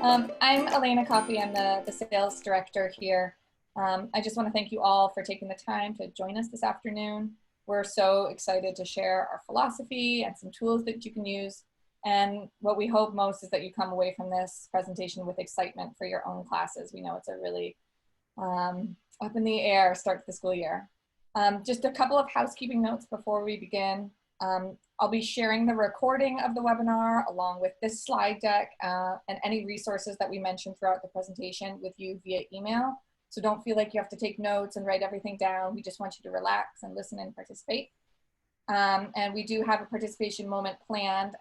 I'm Elena Coffey. I'm the sales director here. I just want to thank you all for taking the time to join us this afternoon. We're so excited to share our philosophy and some tools that you can use. And what we hope most is that you come away from this presentation with excitement for your own classes. We know it's a really up in the air start to the school year. Just a couple of housekeeping notes before we begin. I'll be sharing the recording of the webinar along with this slide deck and any resources that we mentioned throughout the presentation with you via email. So don't feel like you have to take notes and write everything down. We just want you to relax and listen and participate. And we do have a participation moment planned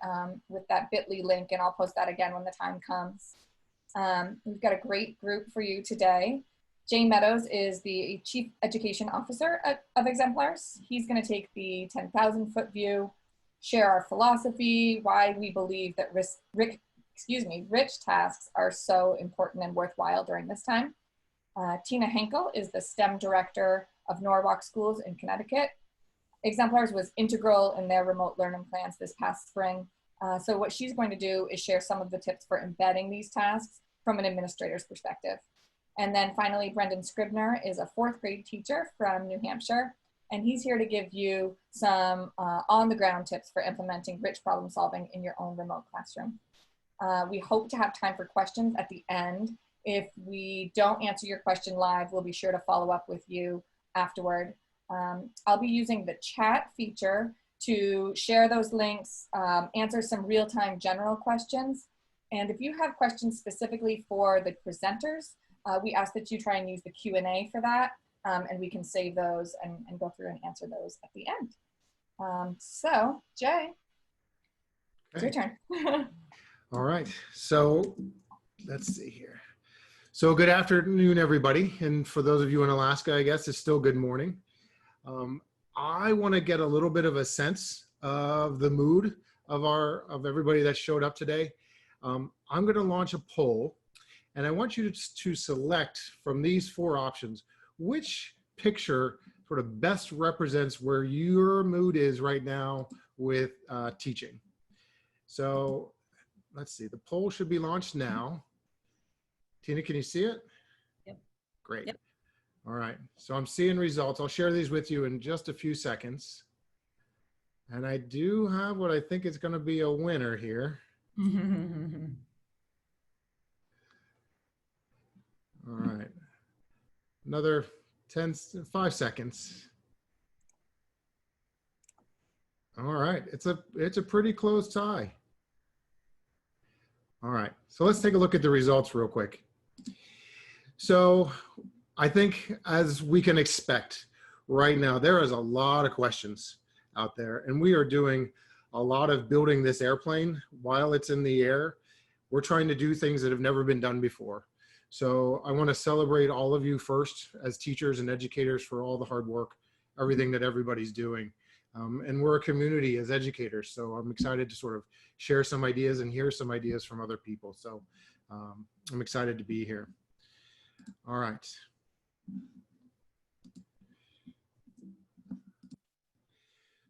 with that bit.ly link, and I'll post that again when the time comes. We've got a great group for you today. Jay Meadows is the Chief Education Officer of Exemplars. He's going to take the 10,000-foot view, share our philosophy, why we believe that rich tasks are so important and worthwhile during this time. Tina Henkel is the STEM Director of Norwalk Schools in Connecticut. Exemplars was integral in their remote learning plans this past spring. So what she's going to do is share some of the tips for embedding these tasks from an administrator's perspective. And then finally, Brendan Scribner is a 4th grade teacher from New Hampshire, and he's here to give you some on-the-ground tips for implementing rich problem solving in your own remote classroom. We hope to have time for questions at the end. If we don't answer your question live, we'll be sure to follow up with you afterward. I'll be using the chat feature to share those links, answer some real-time general questions. And if you have questions specifically for the presenters, we ask that you try and use the Q&A for that, and we can save those and go through and answer those at the end. So, Jay, it's your turn. All right, so let's see here. So good afternoon, everybody. And for those of you in Alaska, I guess it's still good morning. I want to get a little bit of a sense of the mood of everybody that showed up today. I'm going to launch a poll. And I want you to select from these 4 options, which picture sort of best represents where your mood is right now with teaching. So let's see, the poll should be launched now. Tina, can you see it? Yep. Great. Yep. All right, so I'm seeing results. I'll share these with you in just a few seconds. And I do have what I think is gonna be a winner here. All right, another 5 seconds. All right, it's a pretty close tie. All right, so let's take a look at the results real quick. So I think, as we can expect right now, there is a lot of questions out there, and we are doing a lot of building this airplane while it's in the air. We're trying to do things that have never been done before. So I want to celebrate all of you first as teachers and educators for all the hard work, everything that everybody's doing. And we're a community as educators, so I'm excited to sort of share some ideas and hear some ideas from other people. So I'm excited to be here. All right.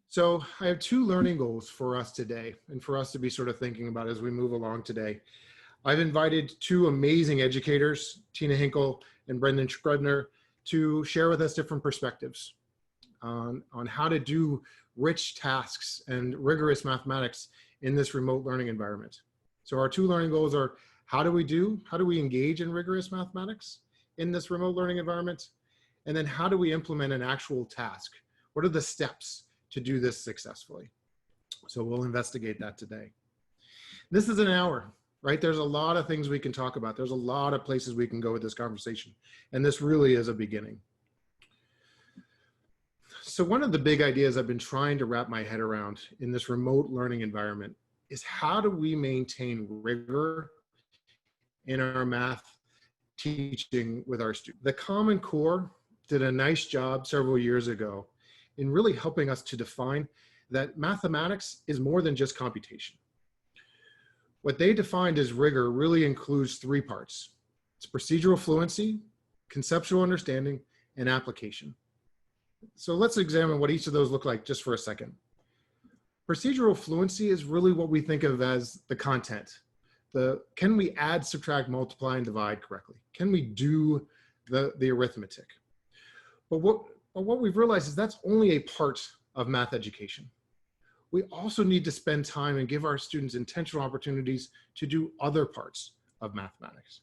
So I have 2 learning goals for us today and for us to be sort of thinking about as we move along today. I've invited 2 amazing educators, Tina Henkel and Brendan Scribner, to share with us different perspectives on how to do rich tasks and rigorous mathematics in this remote learning environment. So our 2 learning goals are, how do we engage in rigorous mathematics in this remote learning environment? And then how do we implement an actual task? What are the steps to do this successfully? So we'll investigate that today. This is an hour. Right? There's a lot of things we can talk about. There's a lot of places we can go with this conversation. And this really is a beginning. So one of the big ideas I've been trying to wrap my head around in this remote learning environment is, how do we maintain rigor in our math teaching with our students? The Common Core did a nice job several years ago in really helping us to define that mathematics is more than just computation. What they defined as rigor really includes 3 parts. It's procedural fluency, conceptual understanding, and application. So let's examine what each of those look like just for a second. Procedural fluency is really what we think of as the content, can we add, subtract, multiply, and divide correctly? Can we do the arithmetic? But what we've realized is that's only a part of math education. We also need to spend time and give our students intentional opportunities to do other parts of mathematics.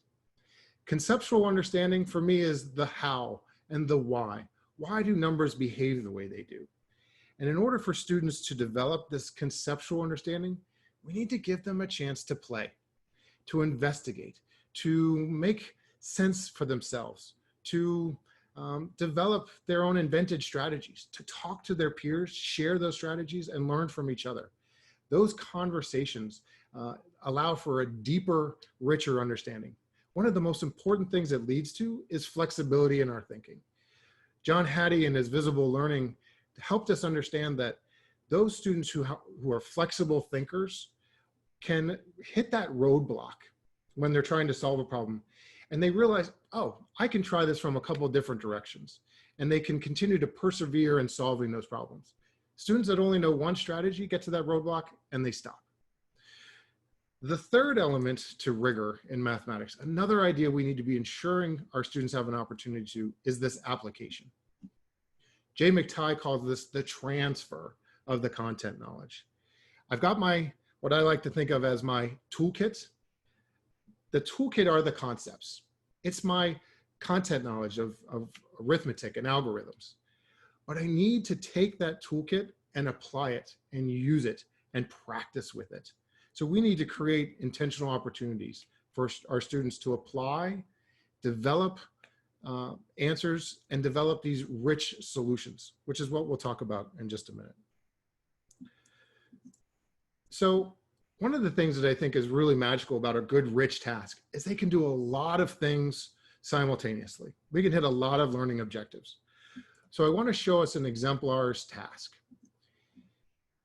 Conceptual understanding for me is the how and the why. Why do numbers behave the way they do? And in order for students to develop this conceptual understanding, we need to give them a chance to play, to investigate, to make sense for themselves, to develop their own invented strategies, to talk to their peers, share those strategies, and learn from each other. Those conversations allow for a deeper, richer understanding. One of the most important things it leads to is flexibility in our thinking. John Hattie and his visible learning helped us understand that those students who are flexible thinkers can hit that roadblock when they're trying to solve a problem. And they realize, oh, I can try this from a couple of different directions. And they can continue to persevere in solving those problems. Students that only know one strategy get to that roadblock and they stop. The third element to rigor in mathematics, another idea we need to be ensuring our students have an opportunity to, is this application. Jay McTighe calls this the transfer of the content knowledge. I've got what I like to think of as my toolkit. The toolkit are the concepts. It's my content knowledge of arithmetic and algorithms. But I need to take that toolkit and apply it and use it and practice with it. So we need to create intentional opportunities for our students to apply, develop answers, and develop these rich solutions, which is what we'll talk about in just a minute. So one of the things that I think is really magical about a good rich task is they can do a lot of things simultaneously. We can hit a lot of learning objectives. So I want to show us an exemplars task.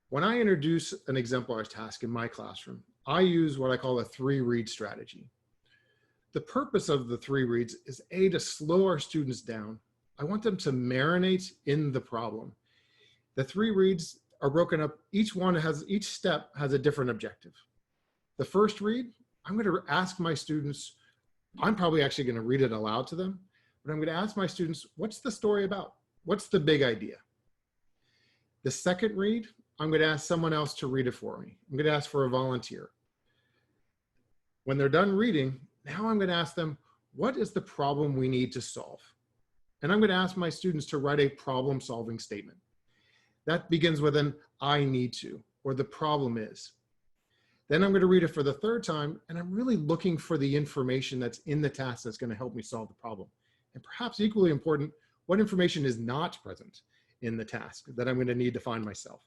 When I introduce an exemplars task in my classroom, I use what I call a 3-read strategy. The purpose of the 3 reads is A, to slow our students down. I want them to marinate in the problem. The 3 reads are broken up. Each step has a different objective. The first read, I'm going to ask my students, I'm probably actually going to read it aloud to them, but I'm going to ask my students, what's the story about? What's the big idea? The second read, I'm going to ask someone else to read it for me. I'm going to ask for a volunteer. When they're done reading, now I'm going to ask them, what is the problem we need to solve? And I'm going to ask my students to write a problem-solving statement. That begins with an I need to, or the problem is. Then I'm going to read it for the third time, and I'm really looking for the information that's in the task that's going to help me solve the problem. And perhaps equally important, what information is not present in the task that I'm going to need to find myself.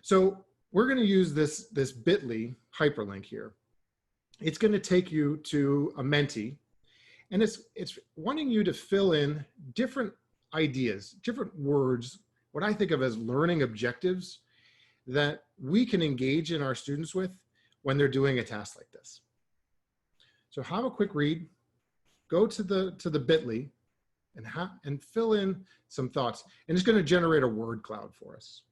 So we're going to use this bit.ly hyperlink here. It's going to take you to a Menti, and it's wanting you to fill in different ideas, different words, what I think of as learning objectives that we can engage in our students with when they're doing a task like this. So have a quick read, go to the bit.ly and fill in some thoughts, and it's going to generate a word cloud for us.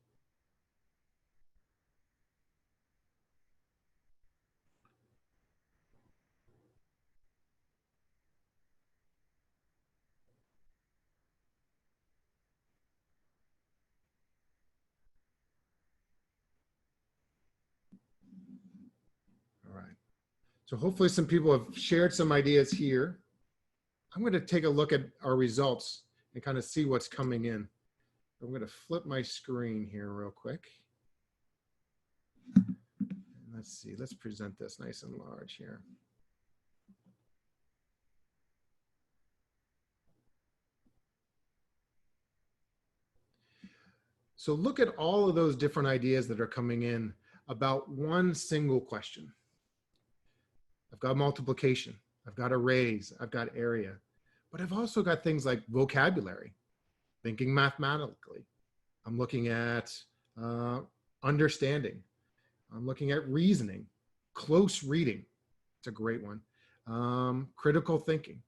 So hopefully some people have shared some ideas here. I'm going to take a look at our results and kind of see what's coming in. I'm going to flip my screen here real quick. Let's see, let's present this nice and large here. So look at all of those different ideas that are coming in about one single question. I've got multiplication, I've got arrays, I've got area, but I've also got things like vocabulary, thinking mathematically. I'm looking at understanding. I'm looking at reasoning, close reading. It's a great one. Critical thinking.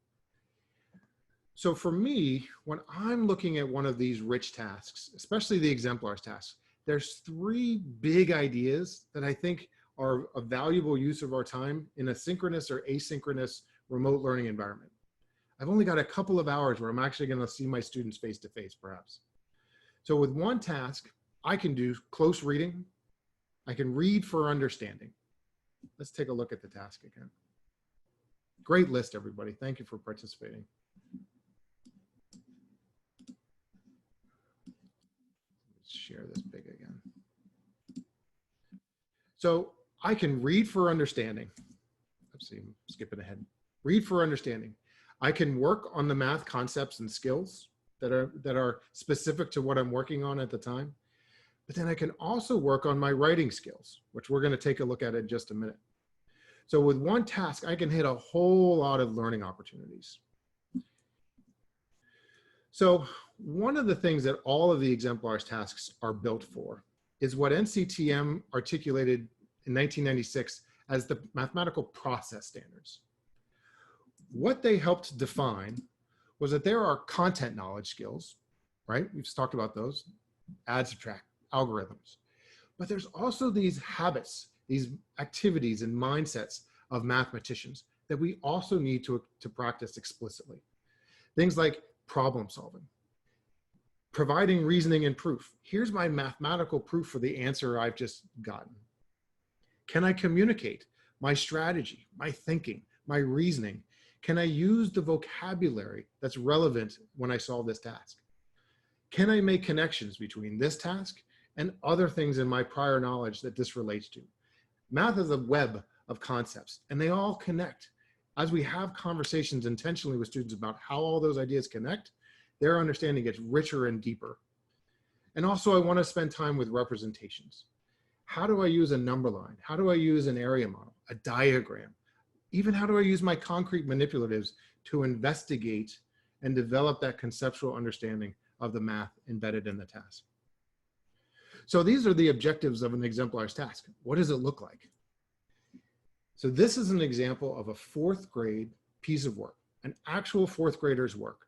So for me, when I'm looking at one of these rich tasks, especially the exemplars tasks, there's 3 big ideas that I think are a valuable use of our time in a synchronous or asynchronous remote learning environment. I've only got a couple of hours where I'm actually going to see my students face to face, perhaps. So with one task, I can do close reading. I can read for understanding. Let's take a look at the task again. Great list, everybody. Thank you for participating. Let's share this big again. So I can read for understanding. Let's see, I'm skipping ahead. Read for understanding. I can work on the math concepts and skills that are specific to what I'm working on at the time. But then I can also work on my writing skills, which we're going to take a look at in just a minute. So with one task, I can hit a whole lot of learning opportunities. So one of the things that all of the exemplars tasks are built for is what NCTM articulated in 1996 as the mathematical process standards. What they helped define was that there are content knowledge skills, right? We've talked about those, add, subtract, algorithms. But there's also these habits, these activities and mindsets of mathematicians that we also need to practice explicitly. Things like problem solving, providing reasoning and proof. Here's my mathematical proof for the answer I've just gotten. Can I communicate my strategy, my thinking, my reasoning? Can I use the vocabulary that's relevant when I solve this task? Can I make connections between this task and other things in my prior knowledge that this relates to? Math is a web of concepts, and they all connect. As we have conversations intentionally with students about how all those ideas connect, their understanding gets richer and deeper. And also, I want to spend time with representations. How do I use a number line? How do I use an area model, a diagram? Even how do I use my concrete manipulatives to investigate and develop that conceptual understanding of the math embedded in the task? So these are the objectives of an exemplar's task. What does it look like? So this is an example of a fourth grade piece of work, an actual fourth grader's work.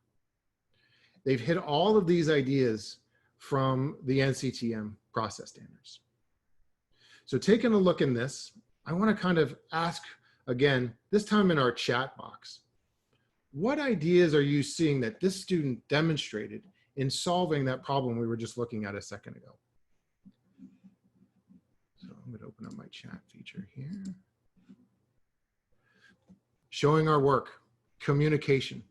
They've hit all of these ideas from the NCTM process standards. So taking a look in this, I want to kind of ask again, this time in our chat box, what ideas are you seeing that this student demonstrated in solving that problem we were just looking at a second ago? So I'm going to open up my chat feature here. Showing our work, communication,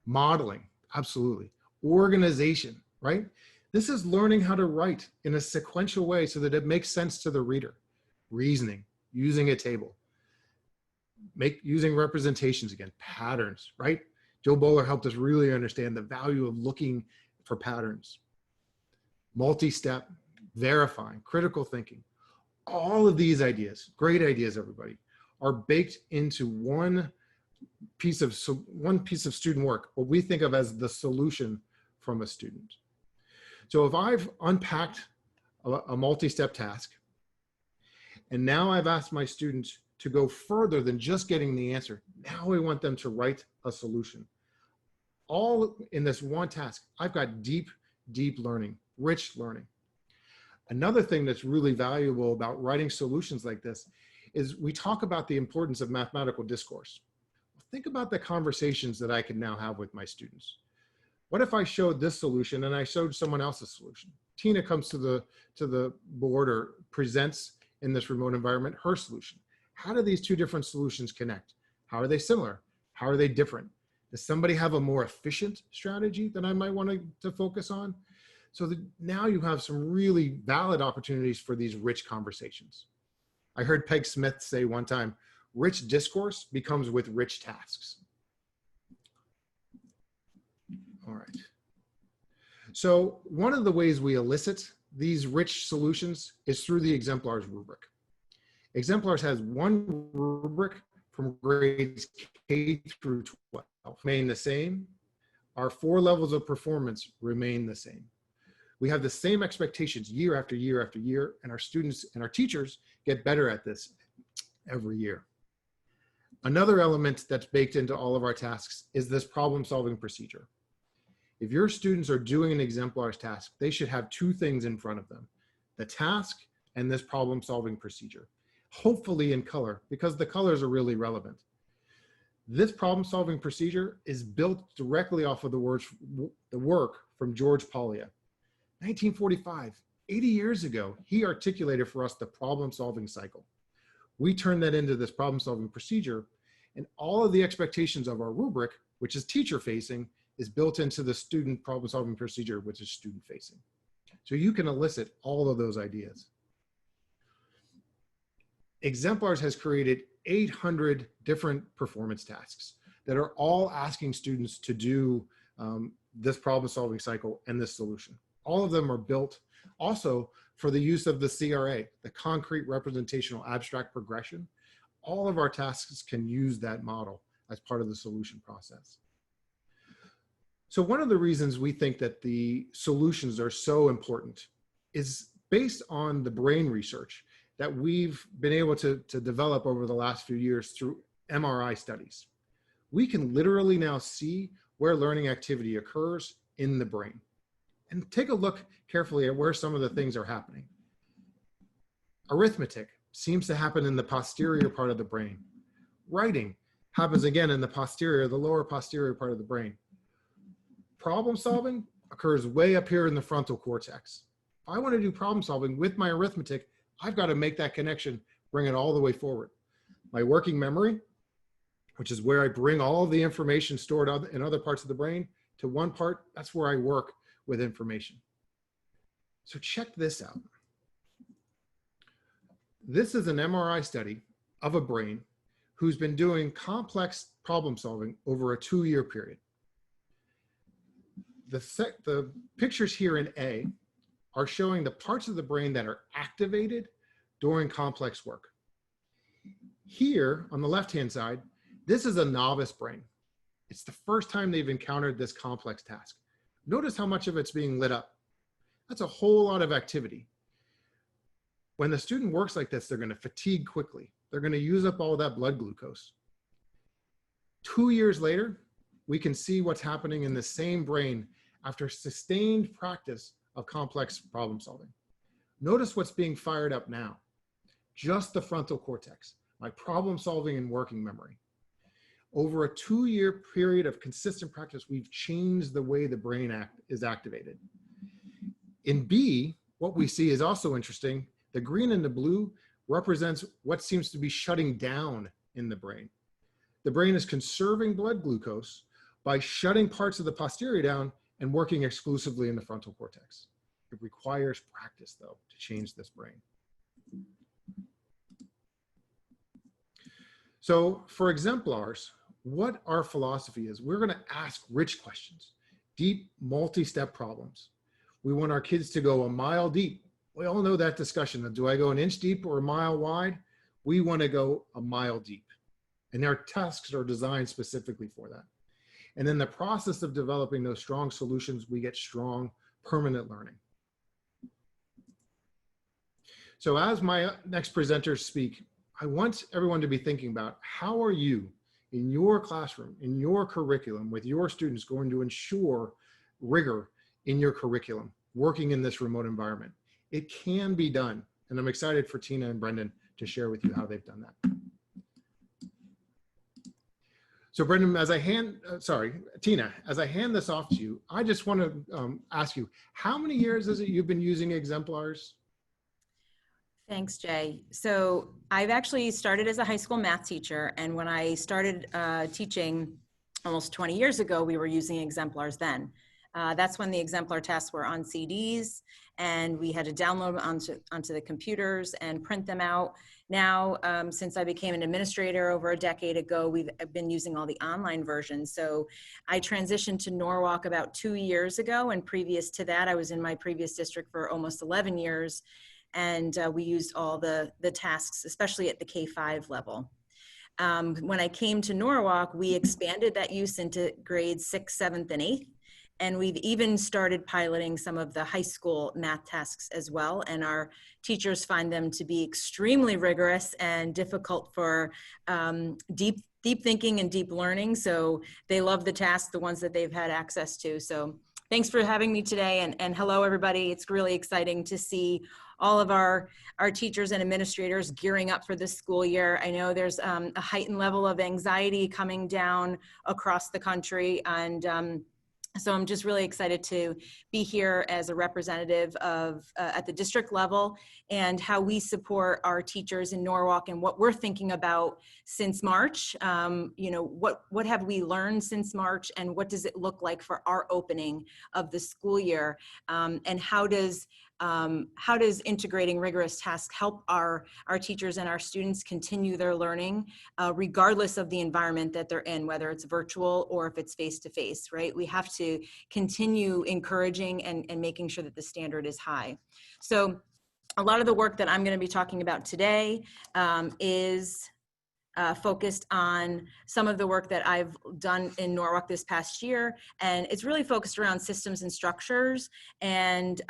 modeling, absolutely. Organization, right? This is learning how to write in a sequential way so that it makes sense to the reader. Reasoning, using a table. Using representations again, patterns, right? Joe Bowler helped us really understand the value of looking for patterns. Multi-step, verifying, critical thinking. All of these ideas, great ideas, everybody, are baked into one piece of student work, what we think of as the solution from a student. So if I've unpacked a multi-step task, and now I've asked my students to go further than just getting the answer. Now I want them to write a solution. All in this one task, I've got deep, deep learning, rich learning. Another thing that's really valuable about writing solutions like this is we talk about the importance of mathematical discourse. Think about the conversations that I can now have with my students. What if I showed this solution and I showed someone else's solution? Tina comes to the board or presents in this remote environment her solution. How do these two different solutions connect? How are they similar? How are they different? Does somebody have a more efficient strategy that I might want to focus on? So that now you have some really valid opportunities for these rich conversations. I heard Peg Smith say one time, rich discourse becomes with rich tasks. All right. So one of the ways we elicit these rich solutions is through the exemplars rubric. Exemplars has one rubric from grades K through 12, remain the same. Our 4 levels of performance remain the same. We have the same expectations year after year after year, and our students and our teachers get better at this every year. Another element that's baked into all of our tasks is this problem-solving procedure. If your students are doing an exemplars task, they should have 2 things in front of them, the task and this problem-solving procedure. hopefully in color, because the colors are really relevant. This problem-solving procedure is built directly off of the work from George Polya. 1945, 80 years ago, he articulated for us the problem-solving cycle. We turned that into this problem-solving procedure, and all of the expectations of our rubric, which is teacher-facing, is built into the student problem-solving procedure, which is student-facing. So you can elicit all of those ideas. Exemplars has created 800 different performance tasks that are all asking students to do this problem-solving cycle and this solution. All of them are built also for the use of the CRA, the concrete representational abstract progression. All of our tasks can use that model as part of the solution process. So one of the reasons we think that the solutions are so important is based on the brain research that we've been able to develop over the last few years through MRI studies. We can literally now see where learning activity occurs in the brain. And take a look carefully at where some of the things are happening. Arithmetic seems to happen in the posterior part of the brain. Writing happens again in the posterior, the lower posterior part of the brain. Problem solving occurs way up here in the frontal cortex. If I want to do problem solving with my arithmetic, I've got to make that connection, bring it all the way forward. My working memory, which is where I bring all the information stored in other parts of the brain to one part, that's where I work with information. So check this out. This is an MRI study of a brain who's been doing complex problem solving over a 2-year period. The pictures here in A are showing the parts of the brain that are activated during complex work. Here on the left-hand side, this is a novice brain. It's the first time they've encountered this complex task. Notice how much of it's being lit up. That's a whole lot of activity. When the student works like this, they're going to fatigue quickly. They're going to use up all that blood glucose. 2 years later, we can see what's happening in the same brain after sustained practice of complex problem solving. Notice what's being fired up now. Just the frontal cortex, my problem solving and working memory. Over a 2-year period of consistent practice, we've changed the way the brain is activated. In B, what we see is also interesting. The green and the blue represents what seems to be shutting down in the brain. The brain is conserving blood glucose by shutting parts of the posterior down and working exclusively in the frontal cortex. It requires practice, though, to change this brain. So for exemplars, what our philosophy is, we're going to ask rich questions, deep multi-step problems. We want our kids to go a mile deep. We all know that discussion of, do I go an inch deep or a mile wide? We want to go a mile deep. And our tasks are designed specifically for that. And in the process of developing those strong solutions, we get strong, permanent learning. So as my next presenters speak, I want everyone to be thinking about, how are you in your classroom, in your curriculum, with your students going to ensure rigor in your curriculum, working in this remote environment? It can be done. And I'm excited for Tina and Brendan to share with you how they've done that. So Brendan, Tina, as I hand this off to you, I just want to ask you, how many years is it you've been using exemplars? Thanks, Jay. So I've actually started as a high school math teacher. And when I started teaching almost 20 years ago, we were using exemplars then. That's when the exemplar tests were on CDs and we had to download them onto the computers and print them out. Now, since I became an administrator over a decade ago, we've been using all the online versions. So I transitioned to Norwalk about 2 years ago. And previous to that, I was in my previous district for almost 11 years. And we used all the tasks, especially at the K-5 level. When I came to Norwalk, we expanded that use into grades 6th, 7th, and 8th. And we've even started piloting some of the high school math tasks as well. And our teachers find them to be extremely rigorous and difficult for deep thinking and deep learning. So they love the tasks, the ones that they've had access to. So Thanks for having me today, and hello everybody. It's really exciting to see all of our teachers and administrators gearing up for this school year. I know there's a heightened level of anxiety coming down across the country, and so I'm just really excited to be here as a representative of at the district level, and how we support our teachers in Norwalk and what we're thinking about since March. You know, what have we learned since March, and what does it look like for our opening of the school year, and how does integrating rigorous tasks help our teachers and our students continue their learning, regardless of the environment that they're in, whether it's virtual or if it's face-to-face, right? We have to continue encouraging and making sure that the standard is high. So a lot of the work that I'm going to be talking about today is focused on some of the work that I've done in Norwalk this past year, and it's really focused around systems and structures. And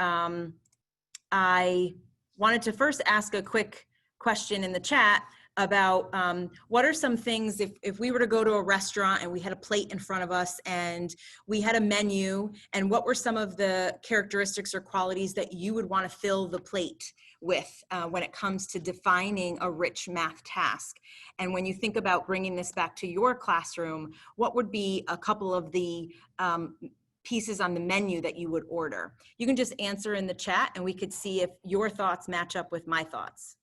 I wanted to first ask a quick question in the chat about what are some things, if we were to go to a restaurant and we had a plate in front of us and we had a menu, and what were some of the characteristics or qualities that you would want to fill the plate with when it comes to defining a rich math task? And when you think about bringing this back to your classroom, what would be a couple of the pieces on the menu that you would order? You can just answer in the chat and we could see if your thoughts match up with my thoughts.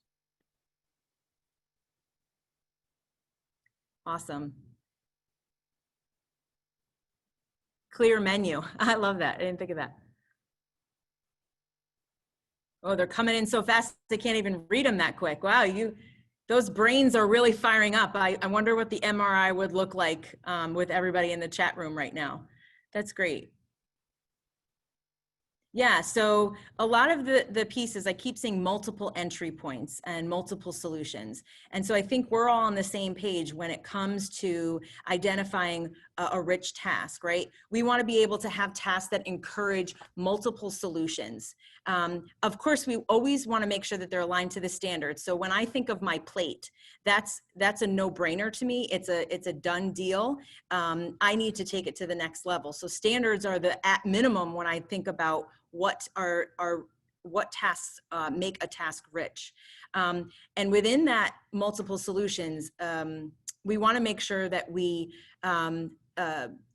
Awesome. Clear menu. I love that. I didn't think of that. Oh, they're coming in so fast, they can't even read them that quick. Wow, those brains are really firing up. I wonder what the MRI would look like with everybody in the chat room right now. That's great. Yeah, so a lot of the pieces, I keep seeing multiple entry points and multiple solutions. And so I think we're all on the same page when it comes to identifying a rich task, right? We want to be able to have tasks that encourage multiple solutions. Of course, we always want to make sure that they're aligned to the standards. So when I think of my plate, that's a no-brainer to me. It's a done deal. I need to take it to the next level. So standards are the at minimum when I think about what tasks make a task rich. And within that multiple solutions, we want to make sure that we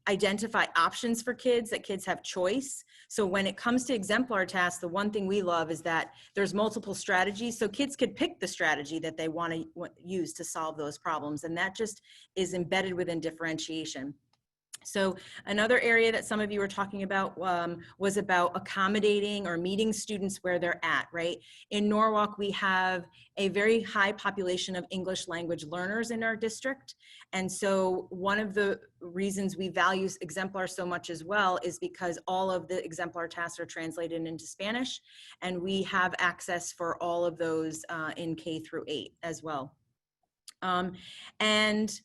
identify options for kids, that kids have choice. So when it comes to exemplar tasks, the one thing we love is that there's multiple strategies, so kids could pick the strategy that they want to use to solve those problems, and that just is embedded within differentiation. So another area that some of you were talking about was about accommodating or meeting students where they're at, right? In Norwalk, we have a very high population of English language learners in our district. And so one of the reasons we value exemplar so much as well is because all of the exemplar tasks are translated into Spanish, and we have access for all of those in K-8 as well. And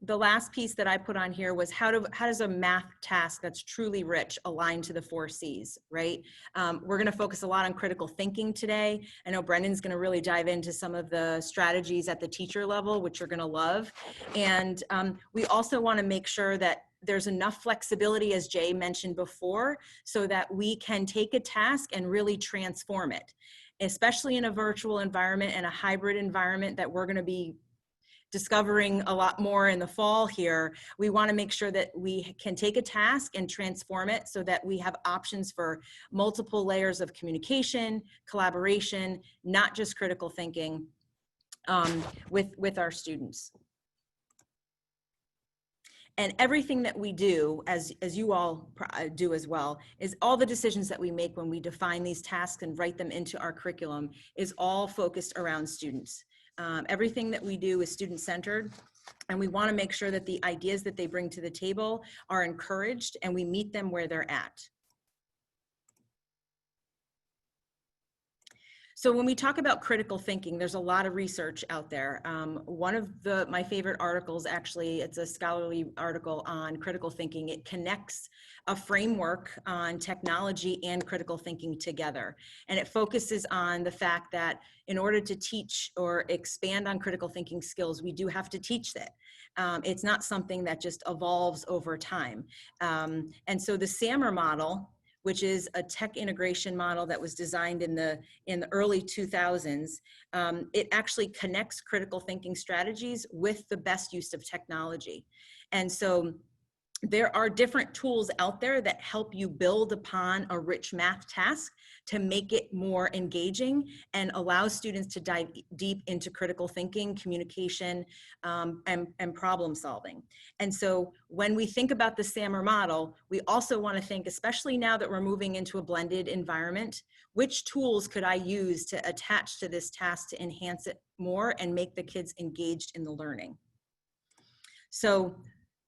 the last piece that I put on here was how does a math task that's truly rich align to the 4 C's, right? We're going to focus a lot on critical thinking today. I know Brendan's going to really dive into some of the strategies at the teacher level, which you're going to love. And we also want to make sure that there's enough flexibility, as Jay mentioned before, so that we can take a task and really transform it, especially in a virtual environment and a hybrid environment that we're going to be discovering a lot more in the fall here. We want to make sure that we can take a task and transform it so that we have options for multiple layers of communication, collaboration, not just critical thinking with our students. And everything that we do, as you all do as well, is all the decisions that we make when we define these tasks and write them into our curriculum is all focused around students. Everything that we do is student-centered, and we want to make sure that the ideas that they bring to the table are encouraged and we meet them where they're at. So when we talk about critical thinking, there's a lot of research out there. One of my favorite articles, actually, it's a scholarly article on critical thinking. It connects a framework on technology and critical thinking together. And it focuses on the fact that in order to teach or expand on critical thinking skills, we do have to teach that. It's not something that just evolves over time. And so the SAMR model, which is a tech integration model that was designed in the early 2000s. It actually connects critical thinking strategies with the best use of technology. And so there are different tools out there that help you build upon a rich math task to make it more engaging and allow students to dive deep into critical thinking, communication, and problem solving. And so when we think about the SAMR model, we also want to think, especially now that we're moving into a blended environment, which tools could I use to attach to this task to enhance it more and make the kids engaged in the learning? So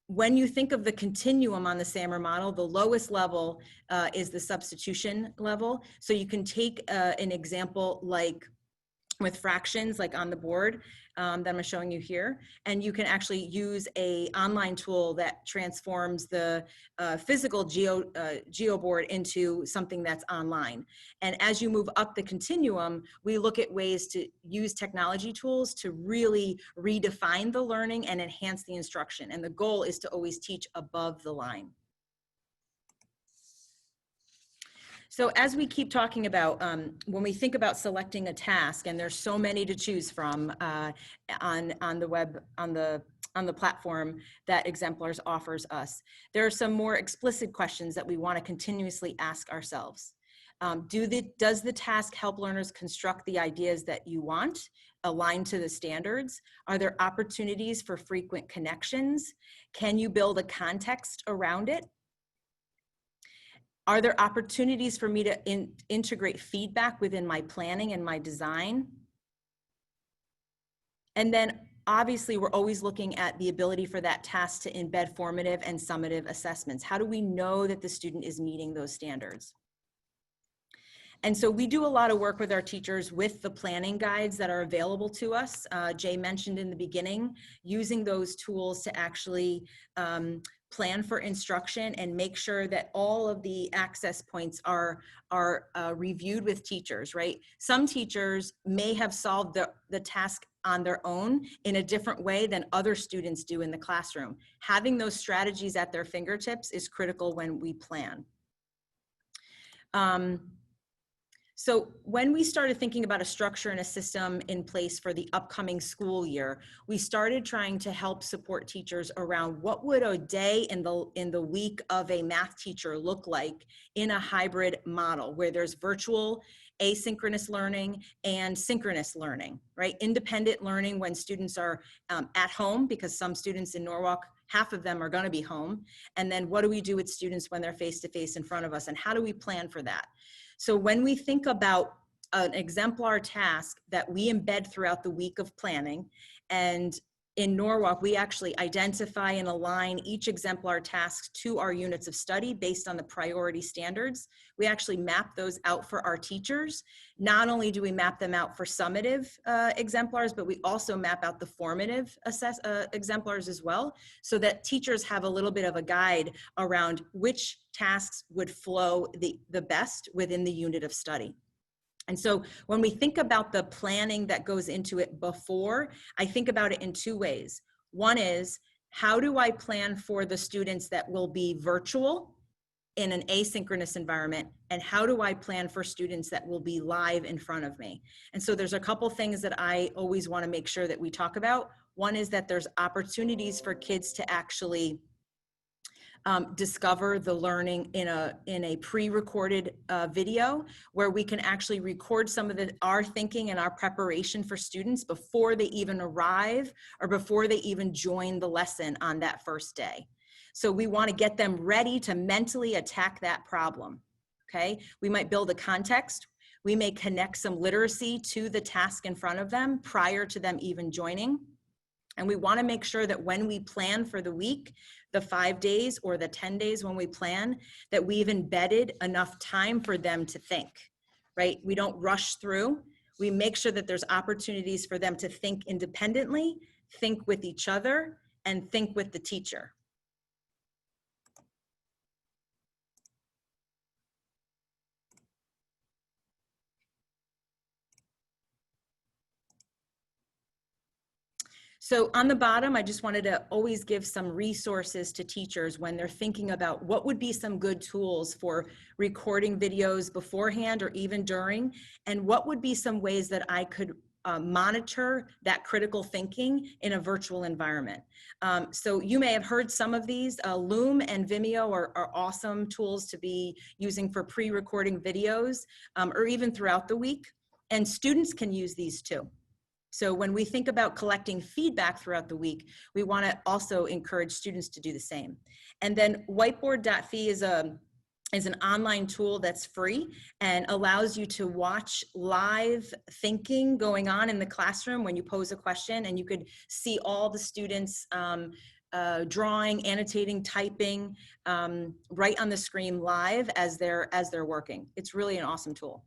when you think of the continuum on the SAMR model, the lowest level is the substitution level. So you can take an example like with fractions, like on the board that I'm showing you here, and you can actually use a online tool that transforms the physical geoboard into something that's online. And as you move up the continuum, we look at ways to use technology tools to really redefine the learning and enhance the instruction. And the goal is to always teach above the line. So as we keep talking about, when we think about selecting a task, and there's so many to choose from on the web, on the platform that Exemplars offers us, there are some more explicit questions that we want to continuously ask ourselves. Does the task help learners construct the ideas that you want, aligned to the standards? Are there opportunities for frequent connections? Can you build a context around it? Are there opportunities for me to integrate feedback within my planning and my design? And then obviously we're always looking at the ability for that task to embed formative and summative assessments. How do we know that the student is meeting those standards? And so we do a lot of work with our teachers with the planning guides that are available to us. Jay mentioned in the beginning, using those tools to actually plan for instruction and make sure that all of the access points are reviewed with teachers, right? Some teachers may have solved the task on their own in a different way than other students do in the classroom. Having those strategies at their fingertips is critical when we plan. So when we started thinking about a structure and a system in place for the upcoming school year, we started trying to help support teachers around what would a day in the week of a math teacher look like in a hybrid model where there's virtual, asynchronous learning and synchronous learning, right? Independent learning when students are at home, because some students in Norwalk, half of them are going to be home. And then what do we do with students when they're face-to-face in front of us, and how do we plan for that? So when we think about an exemplar task that we embed throughout the week of planning, and in Norwalk, we actually identify and align each exemplar task to our units of study based on the priority standards. We actually map those out for our teachers. Not only do we map them out for summative exemplars, but we also map out the formative exemplars as well, so that teachers have a little bit of a guide around which tasks would flow the best within the unit of study. And so when we think about the planning that goes into it before, I think about it in two ways. One is, how do I plan for the students that will be virtual in an asynchronous environment? And how do I plan for students that will be live in front of me? And so there's a couple things that I always want to make sure that we talk about. One is that there's opportunities for kids to actually discover the learning in a pre-recorded video, where we can actually record some of our thinking and our preparation for students before they even arrive or before they even join the lesson on that first day. So we want to get them ready to mentally attack that problem, okay? We might build a context. We may connect some literacy to the task in front of them prior to them even joining. And we want to make sure that when we plan for the week, the 5 days or the 10 days when we plan, that we've embedded enough time for them to think, right? We don't rush through. We make sure that there's opportunities for them to think independently, think with each other, and think with the teacher. So on the bottom, I just wanted to always give some resources to teachers when they're thinking about what would be some good tools for recording videos beforehand or even during, and what would be some ways that I could monitor that critical thinking in a virtual environment. So you may have heard some of these. Loom and Vimeo are awesome tools to be using for pre-recording videos or even throughout the week. And students can use these too. So when we think about collecting feedback throughout the week, we want to also encourage students to do the same. And then whiteboard.fi is an online tool that's free and allows you to watch live thinking going on in the classroom when you pose a question, and you could see all the students drawing, annotating, typing right on the screen live as they're working. It's really an awesome tool.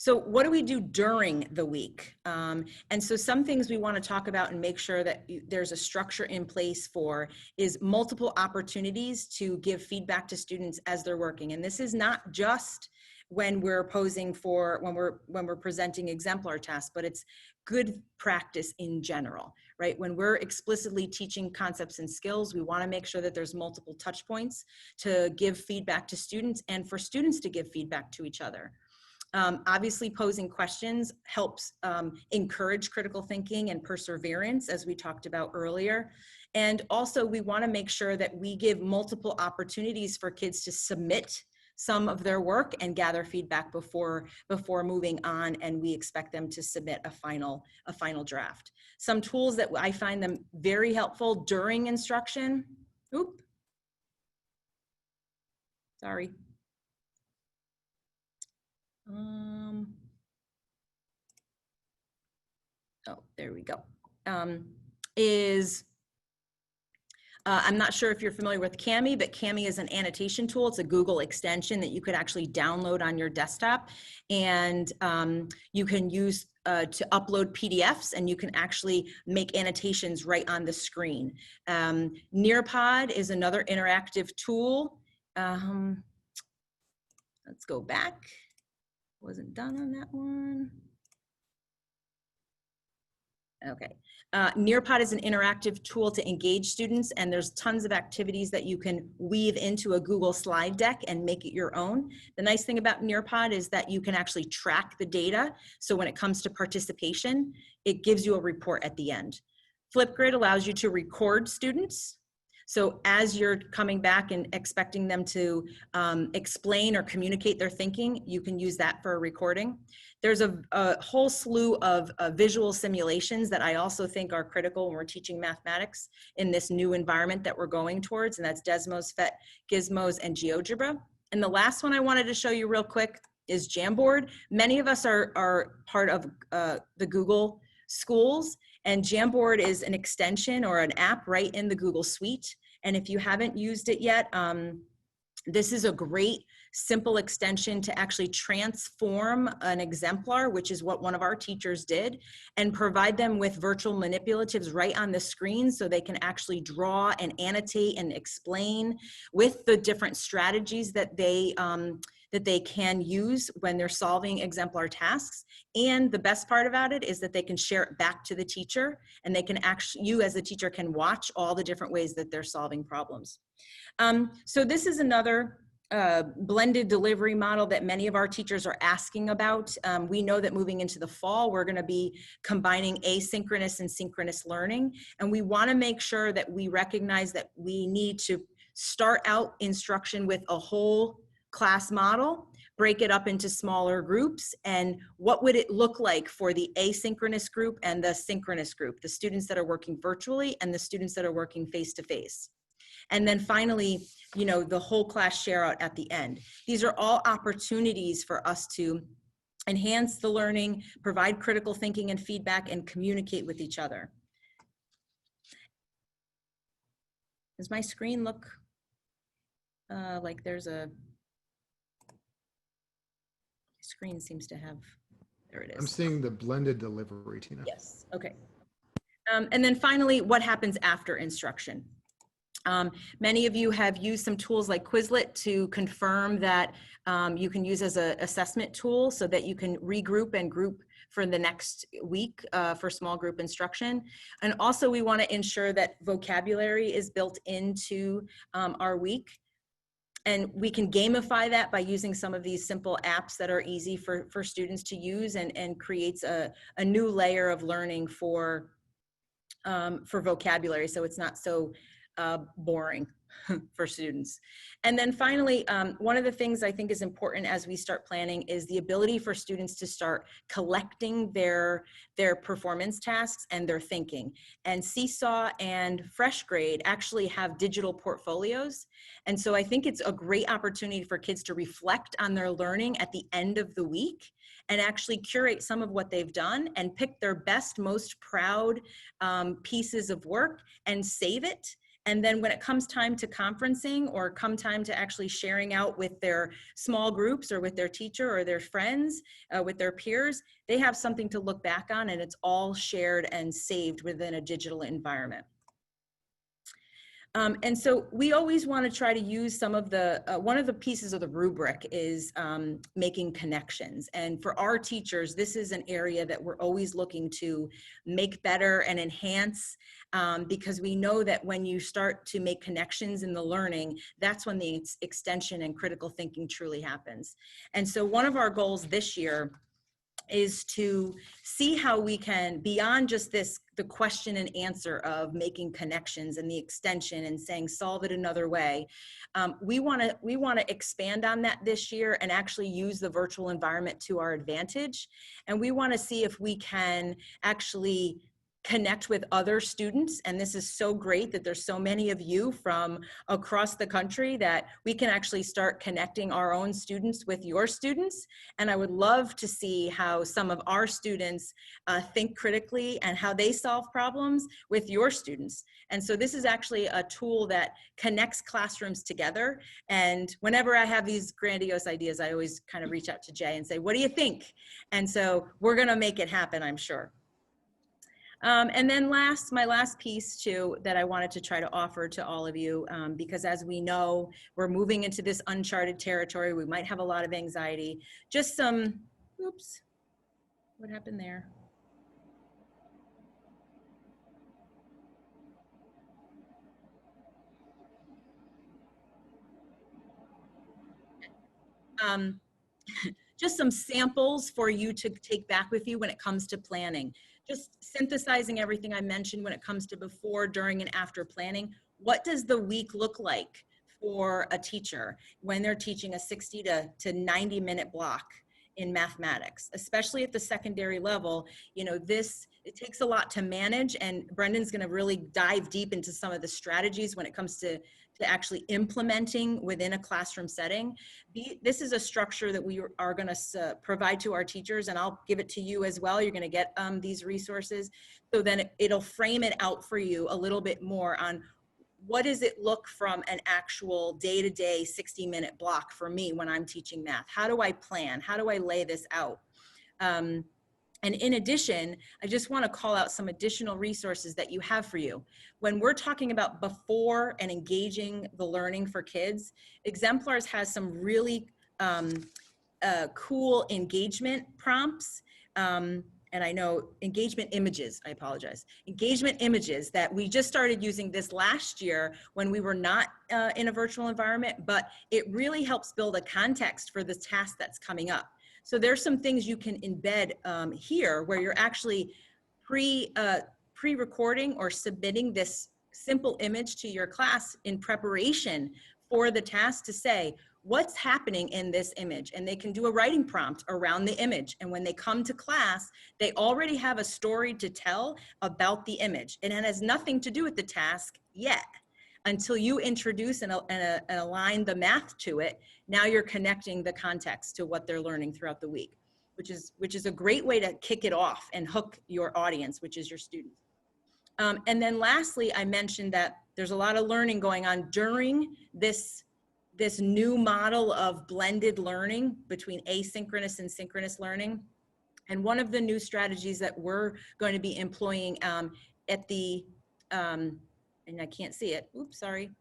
So what do we do during the week? And so some things we want to talk about and make sure that there's a structure in place for is multiple opportunities to give feedback to students as they're working. And this is not just when we're posing for, when we're presenting exemplar tasks, but it's good practice in general, right? When we're explicitly teaching concepts and skills, we want to make sure that there's multiple touch points to give feedback to students and for students to give feedback to each other. Obviously, posing questions helps encourage critical thinking and perseverance, as we talked about earlier. And also, we want to make sure that we give multiple opportunities for kids to submit some of their work and gather feedback before moving on, and we expect them to submit a final draft. Some tools that I find them very helpful during instruction. Oop. Sorry. Oh, there we go. I'm not sure if you're familiar with Kami, but Kami is an annotation tool. It's a Google extension that you could actually download on your desktop, and you can use to upload PDFs, and you can actually make annotations right on the screen. Nearpod is another interactive tool. Let's go back. Wasn't done on that one. Okay. Nearpod is an interactive tool to engage students, and there's tons of activities that you can weave into a Google slide deck and make it your own. The nice thing about Nearpod is that you can actually track the data. So when it comes to participation, it gives you a report at the end. Flipgrid allows you to record students. So as you're coming back and expecting them to explain or communicate their thinking, you can use that for a recording. There's a whole slew of visual simulations that I also think are critical when we're teaching mathematics in this new environment that we're going towards, and that's Desmos, PhET, Gizmos, and GeoGebra. And the last one I wanted to show you real quick is Jamboard. Many of us are part of the Google schools, and Jamboard is an extension or an app right in the Google Suite. And if you haven't used it yet, this is a great simple extension to actually transform an exemplar, which is what one of our teachers did, and provide them with virtual manipulatives right on the screen so they can actually draw and annotate and explain with the different strategies that they can use when they're solving exemplar tasks. And the best part about it is that they can share it back to the teacher, and they can actually, you as a teacher can watch all the different ways that they're solving problems. So this is another blended delivery model that many of our teachers are asking about. We know that moving into the fall, we're going to be combining asynchronous and synchronous learning. And we want to make sure that we recognize that we need to start out instruction with a whole class model, break it up into smaller groups, and what would it look like for the asynchronous group and the synchronous group, the students that are working virtually and the students that are working face-to-face. And then finally, you know, the whole class share out at the end. These are all opportunities for us to enhance the learning, provide critical thinking and feedback, and communicate with each other. Does my screen look like there's a screen seems to have, there it is. I'm seeing the blended delivery, Tina. Yes, okay. And then finally, what happens after instruction? Many of you have used some tools like Quizlet to confirm that you can use as an assessment tool so that you can regroup and group for the next week for small group instruction. And also we want to ensure that vocabulary is built into our week. And we can gamify that by using some of these simple apps that are easy for students to use and creates a new layer of learning for vocabulary, so it's not so boring for students. And then finally, one of the things I think is important as we start planning is the ability for students to start collecting their performance tasks and their thinking. And Seesaw and FreshGrade actually have digital portfolios. And so I think it's a great opportunity for kids to reflect on their learning at the end of the week and actually curate some of what they've done and pick their best, most proud pieces of work and save it. And then when it comes time to conferencing or come time to actually sharing out with their small groups or with their teacher or their friends, with their peers, they have something to look back on, and it's all shared and saved within a digital environment. And so we always want to try to use some of the, one of the pieces of the rubric is making connections. And for our teachers, this is an area that we're always looking to make better and enhance, because we know that when you start to make connections in the learning, that's when the extension and critical thinking truly happens. And so one of our goals this year is to see how we can, beyond just this, the question and answer of making connections and the extension and saying solve it another way. We want to expand on that this year and actually use the virtual environment to our advantage. And we want to see if we can actually connect with other students. And this is so great that there's so many of you from across the country that we can actually start connecting our own students with your students. And I would love to see how some of our students think critically and how they solve problems with your students. And so this is actually a tool that connects classrooms together. And whenever I have these grandiose ideas, I always kind of reach out to Jay and say, what do you think? And so we're going to make it happen, I'm sure. And then my last piece too that I wanted to try to offer to all of you, because as we know, we're moving into this uncharted territory. We might have a lot of anxiety. Just some, oops, what happened there? Just some samples for you to take back with you when it comes to planning. Just synthesizing everything I mentioned when it comes to before, during, and after planning. What does the week look like for a teacher when they're teaching a 60 to 90 minute block in mathematics, especially at the secondary level? You know, it takes a lot to manage, and Brendan's going to really dive deep into some of the strategies when it comes to actually implementing within a classroom setting. This is a structure that we are going to provide to our teachers, and I'll give it to you as well. You're going to get these resources, so then it'll frame it out for you a little bit more on what does it look from an actual day-to-day 60-minute block for me when I'm teaching math. How do I plan? How do I lay this out? And in addition, I just want to call out some additional resources that you have for you. When we're talking about before and engaging the learning for kids, Exemplars has some really cool engagement prompts. And I know engagement images, I apologize. Engagement images that we just started using this last year when we were not in a virtual environment, but it really helps build a context for the task that's coming up. So there's some things you can embed here where you're actually pre-recording or submitting this simple image to your class in preparation for the task to say, what's happening in this image? And they can do a writing prompt around the image. And when they come to class, they already have a story to tell about the image. And it has nothing to do with the task yet. Until you introduce and align the math to it, now you're connecting the context to what they're learning throughout the week, which is a great way to kick it off and hook your audience, which is your students. And then lastly, I mentioned that there's a lot of learning going on during this new model of blended learning between asynchronous and synchronous learning. And one of the new strategies that we're going to be employing at the and I can't see it, oops, sorry,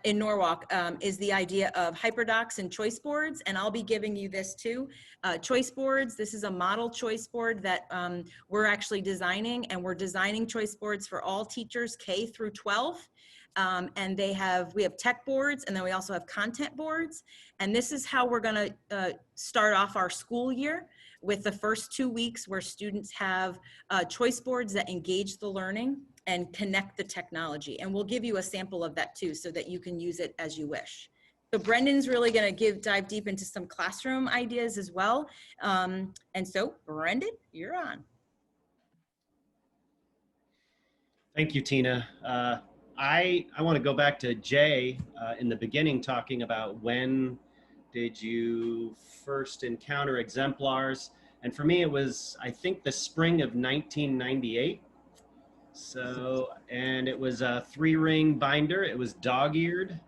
in Norwalk, is the idea of hyperdocs and choice boards. And I'll be giving you this too. Choice boards, this is a model choice board that we're actually designing, and we're designing choice boards for all teachers K through 12. And we have tech boards, and then we also have content boards. And this is how we're gonna start off our school year, with the first 2 weeks where students have choice boards that engage the learning and connect the technology. And we'll give you a sample of that too, so that you can use it as you wish. So Brendan's really gonna dive deep into some classroom ideas as well. And so Brendan, you're on. Thank you, Tina. I want to go back to Jay in the beginning, talking about when did you first encounter exemplars? And for me, it was, I think, the spring of 1998. So, and it was a 3-ring binder. It was dog-eared,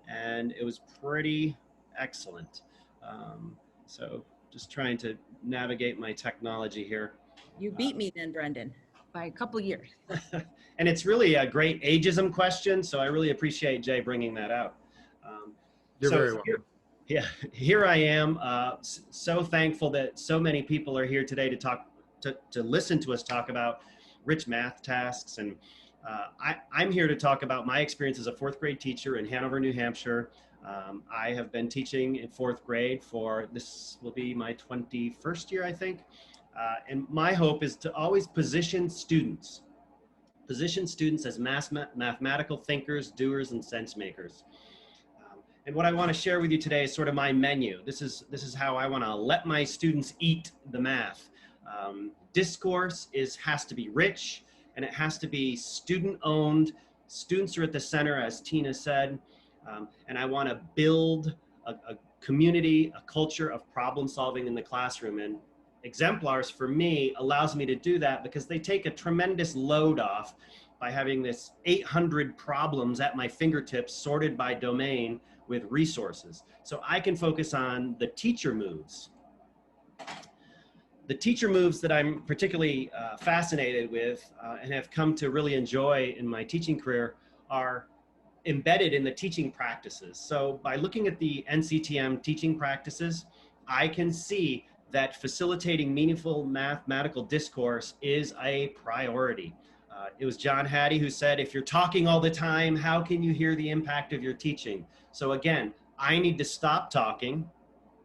and it was pretty excellent. So just trying to navigate my technology here. You beat me then, Brendan, by a couple years. And it's really a great ageism question, so I really appreciate Jay bringing that out. You're very welcome. Here I am, so thankful that so many people are here today to listen to us talk about rich math tasks. And I'm here to talk about my experience as a 4th grade teacher in Hanover, New Hampshire. I have been teaching in 4th grade this will be my 21st year, I think. And my hope is to always position students as mathematical thinkers, doers, and sense makers. And what I want to share with you today is sort of my menu. This is how I want to let my students eat the math. Discourse has to be rich, and it has to be student-owned. Students are at the center, as Tina said, and I want to build a community, a culture of problem solving in the classroom. And exemplars, for me, allows me to do that because they take a tremendous load off by having this 800 problems at my fingertips sorted by domain with resources. So I can focus on the teacher moves. The teacher moves that I'm particularly fascinated with and have come to really enjoy in my teaching career are embedded in the teaching practices. So by looking at the NCTM teaching practices, I can see that facilitating meaningful mathematical discourse is a priority. It was John Hattie who said, if you're talking all the time, how can you hear the impact of your teaching? So again, I need to stop talking,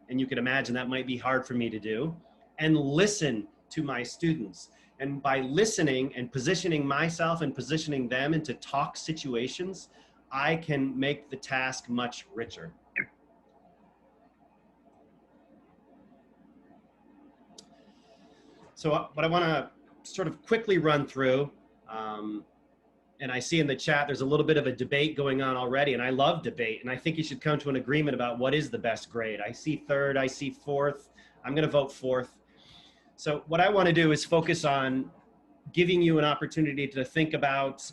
and you can imagine that might be hard for me to do, and listen to my students. And by listening and positioning myself and positioning them into talk situations, I can make the task much richer. So what I want to sort of quickly run through, and I see in the chat there's a little bit of a debate going on already, and I love debate, and I think you should come to an agreement about what is the best grade. I see 3rd, I see 4th. I'm going to vote 4th. So what I want to do is focus on giving you an opportunity to think about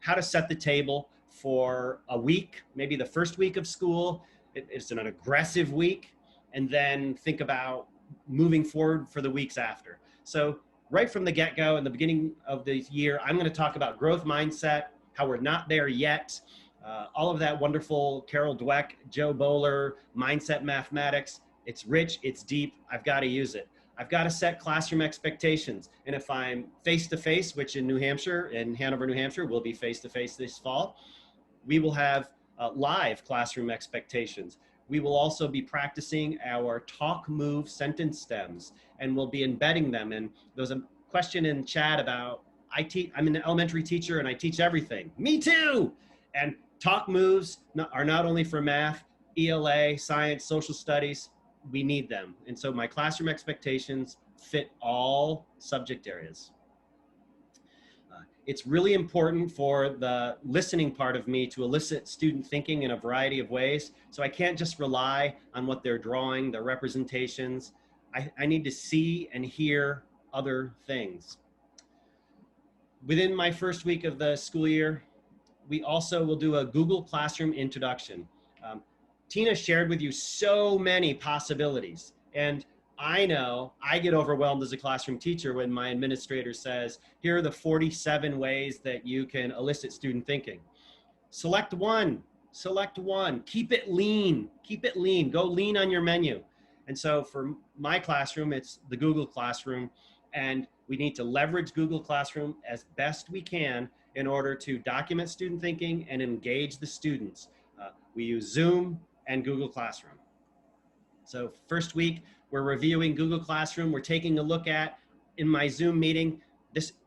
how to set the table for a week, maybe the first week of school. It's an aggressive week, and then think about moving forward for the weeks after. So right from the get-go in the beginning of the year, I'm going to talk about growth mindset, how we're not there yet, all of that wonderful Carol Dweck, Joe Bowler, mindset mathematics. It's rich, it's deep, I've got to use it. I've got to set classroom expectations. And if I'm face-to-face, which in New Hampshire, in Hanover, New Hampshire, we'll be face-to-face this fall, we will have live classroom expectations. We will also be practicing our talk, move, sentence stems, and we'll be embedding them. And there's a question in chat about, I'm an elementary teacher and I teach everything. Me too! And talk moves are not only for math, ELA, science, social studies, we need them. And so my classroom expectations fit all subject areas. It's really important for the listening part of me to elicit student thinking in a variety of ways. So I can't just rely on what they're drawing, their representations. I need to see and hear other things. Within my first week of the school year, we also will do a Google Classroom introduction. Tina shared with you so many possibilities, and I know I get overwhelmed as a classroom teacher when my administrator says, here are the 47 ways that you can elicit student thinking. Select one, keep it lean, go lean on your menu. And so for my classroom, it's the Google Classroom, and we need to leverage Google Classroom as best we can in order to document student thinking and engage the students. We use Zoom and Google Classroom. So first week, we're reviewing Google Classroom. We're taking a look at, in my Zoom meeting,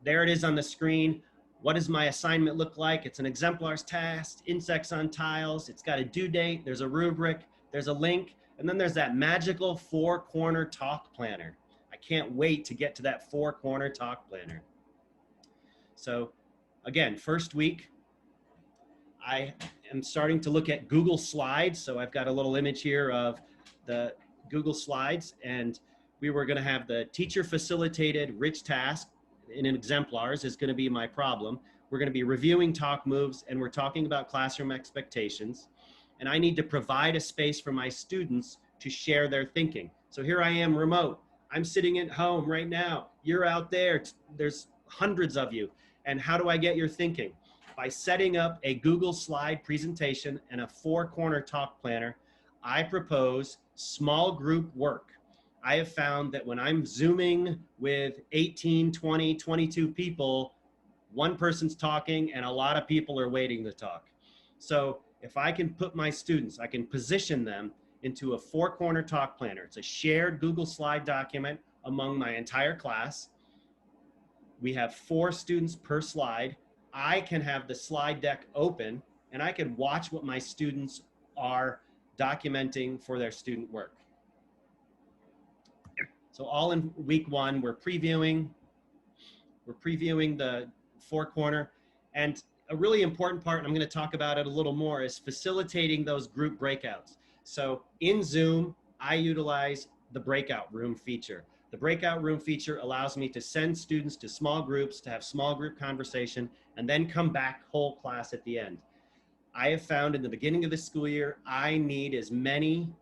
there it is on the screen. What does my assignment look like? It's an exemplars task, insects on tiles. It's got a due date. There's a rubric. There's a link. And then there's that magical 4-corner talk planner. I can't wait to get to that 4-corner talk planner. So again, first week, I am starting to look at Google Slides. So I've got a little image here of the Google Slides, and we were going to have the teacher facilitated rich task in exemplars is going to be my problem. We're going to be reviewing talk moves, and we're talking about classroom expectations. And I need to provide a space for my students to share their thinking. So here I am remote. I'm sitting at home right now. You're out there. There's hundreds of you. And how do I get your thinking? By setting up a Google slide presentation and a 4-corner talk planner, I propose small group work. I have found that when I'm Zooming with 18, 20, 22 people, one person's talking and a lot of people are waiting to talk. So if I can put my students, I can position them into a 4-corner talk planner. It's a shared Google Slide document among my entire class. We have 4 students per slide. I can have the slide deck open and I can watch what my students are documenting for their student work. So all in week 1, we're previewing the 4-corner. And a really important part, and I'm going to talk about it a little more, is facilitating those group breakouts. So in Zoom, I utilize the breakout room feature. The breakout room feature allows me to send students to small groups to have small group conversation and then come back whole class at the end. I have found in the beginning of the school year, I need as many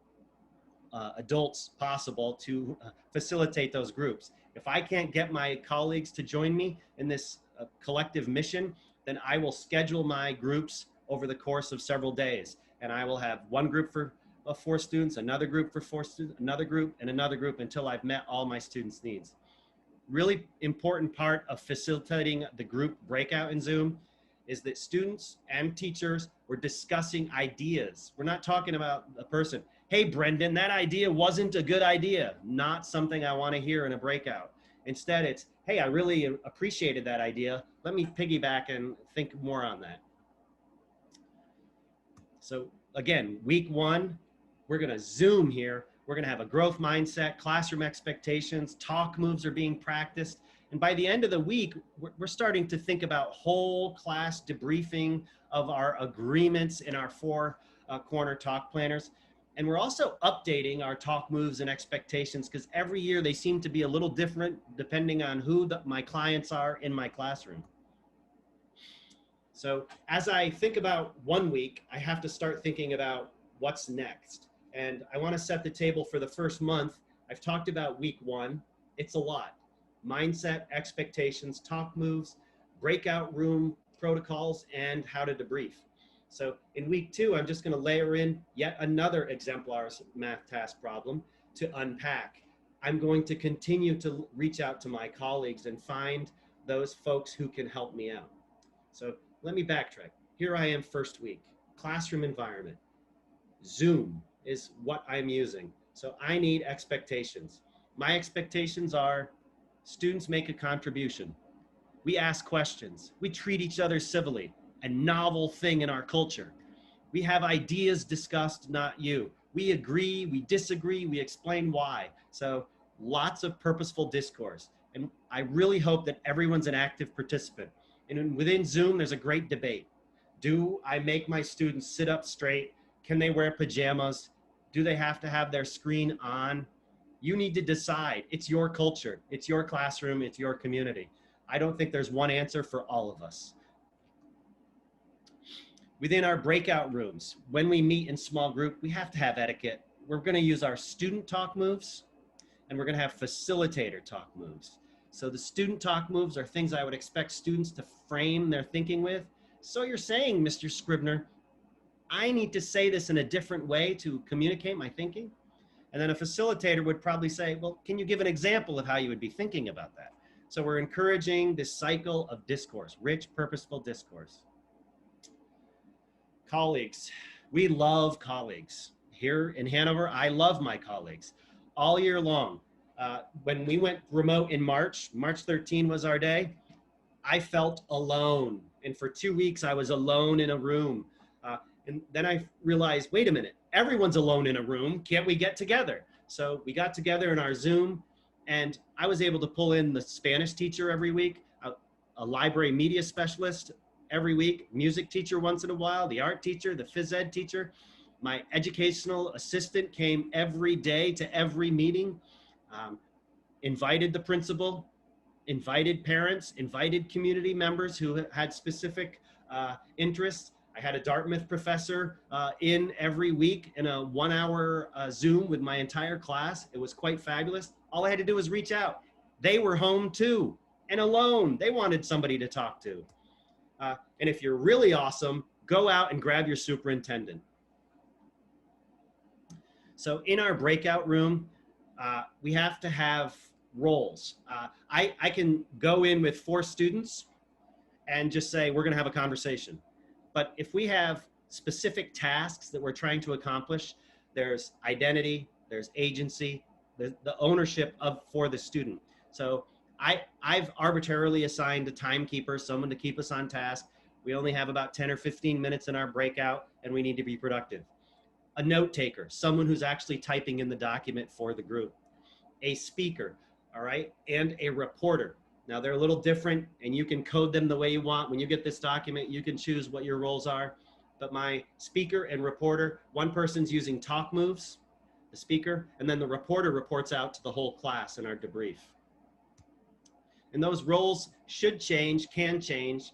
adults possible to facilitate those groups. If I can't get my colleagues to join me in this collective mission, then I will schedule my groups over the course of several days. And I will have one group for 4 students, another group for 4 students, another group, and another group until I've met all my students' needs. Really important part of facilitating the group breakout in Zoom is that students and teachers were discussing ideas. We're not talking about a person. Hey, Brendan, that idea wasn't a good idea. Not something I want to hear in a breakout. Instead, it's, hey, I really appreciated that idea. Let me piggyback and think more on that. So again, week 1, we're going to Zoom here. We're going to have a growth mindset, classroom expectations, talk moves are being practiced. And by the end of the week, we're starting to think about whole class debriefing of our agreements in our 4-corner talk planners. And we're also updating our talk moves and expectations because every year they seem to be a little different depending on who my clients are in my classroom. So as I think about 1 week, I have to start thinking about what's next. And I want to set the table for the first month. I've talked about week 1. It's a lot. Mindset, expectations, talk moves, breakout room protocols, and how to debrief. So in week 2, I'm just going to layer in yet another exemplars math task problem to unpack. I'm going to continue to reach out to my colleagues and find those folks who can help me out. So let me backtrack. Here I am first week, classroom environment. Zoom is what I'm using. So I need expectations. My expectations are students make a contribution. We ask questions. We treat each other civilly. A novel thing in our culture. We have ideas discussed, not you. We agree, we disagree, we explain why. So lots of purposeful discourse. And I really hope that everyone's an active participant. And within Zoom, there's a great debate. Do I make my students sit up straight? Can they wear pajamas? Do they have to have their screen on? You need to decide. It's your culture. It's your classroom. It's your community. I don't think there's one answer for all of us. Within our breakout rooms, when we meet in small group, we have to have etiquette. We're going to use our student talk moves and we're going to have facilitator talk moves. So the student talk moves are things I would expect students to frame their thinking with. So you're saying, Mr. Scribner, I need to say this in a different way to communicate my thinking. And then a facilitator would probably say, well, can you give an example of how you would be thinking about that? So we're encouraging this cycle of discourse, rich, purposeful discourse. Colleagues, we love colleagues. Here in Hanover, I love my colleagues all year long. When we went remote in March 13 was our day, I felt alone. And for 2 weeks, I was alone in a room. And then I realized, wait a minute, everyone's alone in a room. Can't we get together? So we got together in our Zoom, and I was able to pull in the Spanish teacher every week, a library media specialist every week, music teacher once in a while, the art teacher, the phys ed teacher. My educational assistant came every day to every meeting, invited the principal, invited parents, invited community members who had specific interests. I had a Dartmouth professor in every week in a 1 hour Zoom with my entire class. It was quite fabulous. All I had to do was reach out. They were home too and alone. They wanted somebody to talk to. And if you're really awesome, go out and grab your superintendent. So in our breakout room, we have to have roles. I can go in with 4 students and just say, we're gonna have a conversation. But if we have specific tasks that we're trying to accomplish, there's identity, there's agency, the ownership for the student. So I've arbitrarily assigned a timekeeper, someone to keep us on task. We only have about 10 or 15 minutes in our breakout, and we need to be productive. A note taker, someone who's actually typing in the document for the group. A speaker, all right, and a reporter. Now they're a little different, and you can code them the way you want. When you get this document, you can choose what your roles are. But my speaker and reporter, one person's using talk moves, the speaker, and then the reporter reports out to the whole class in our debrief. And those roles should change, can change.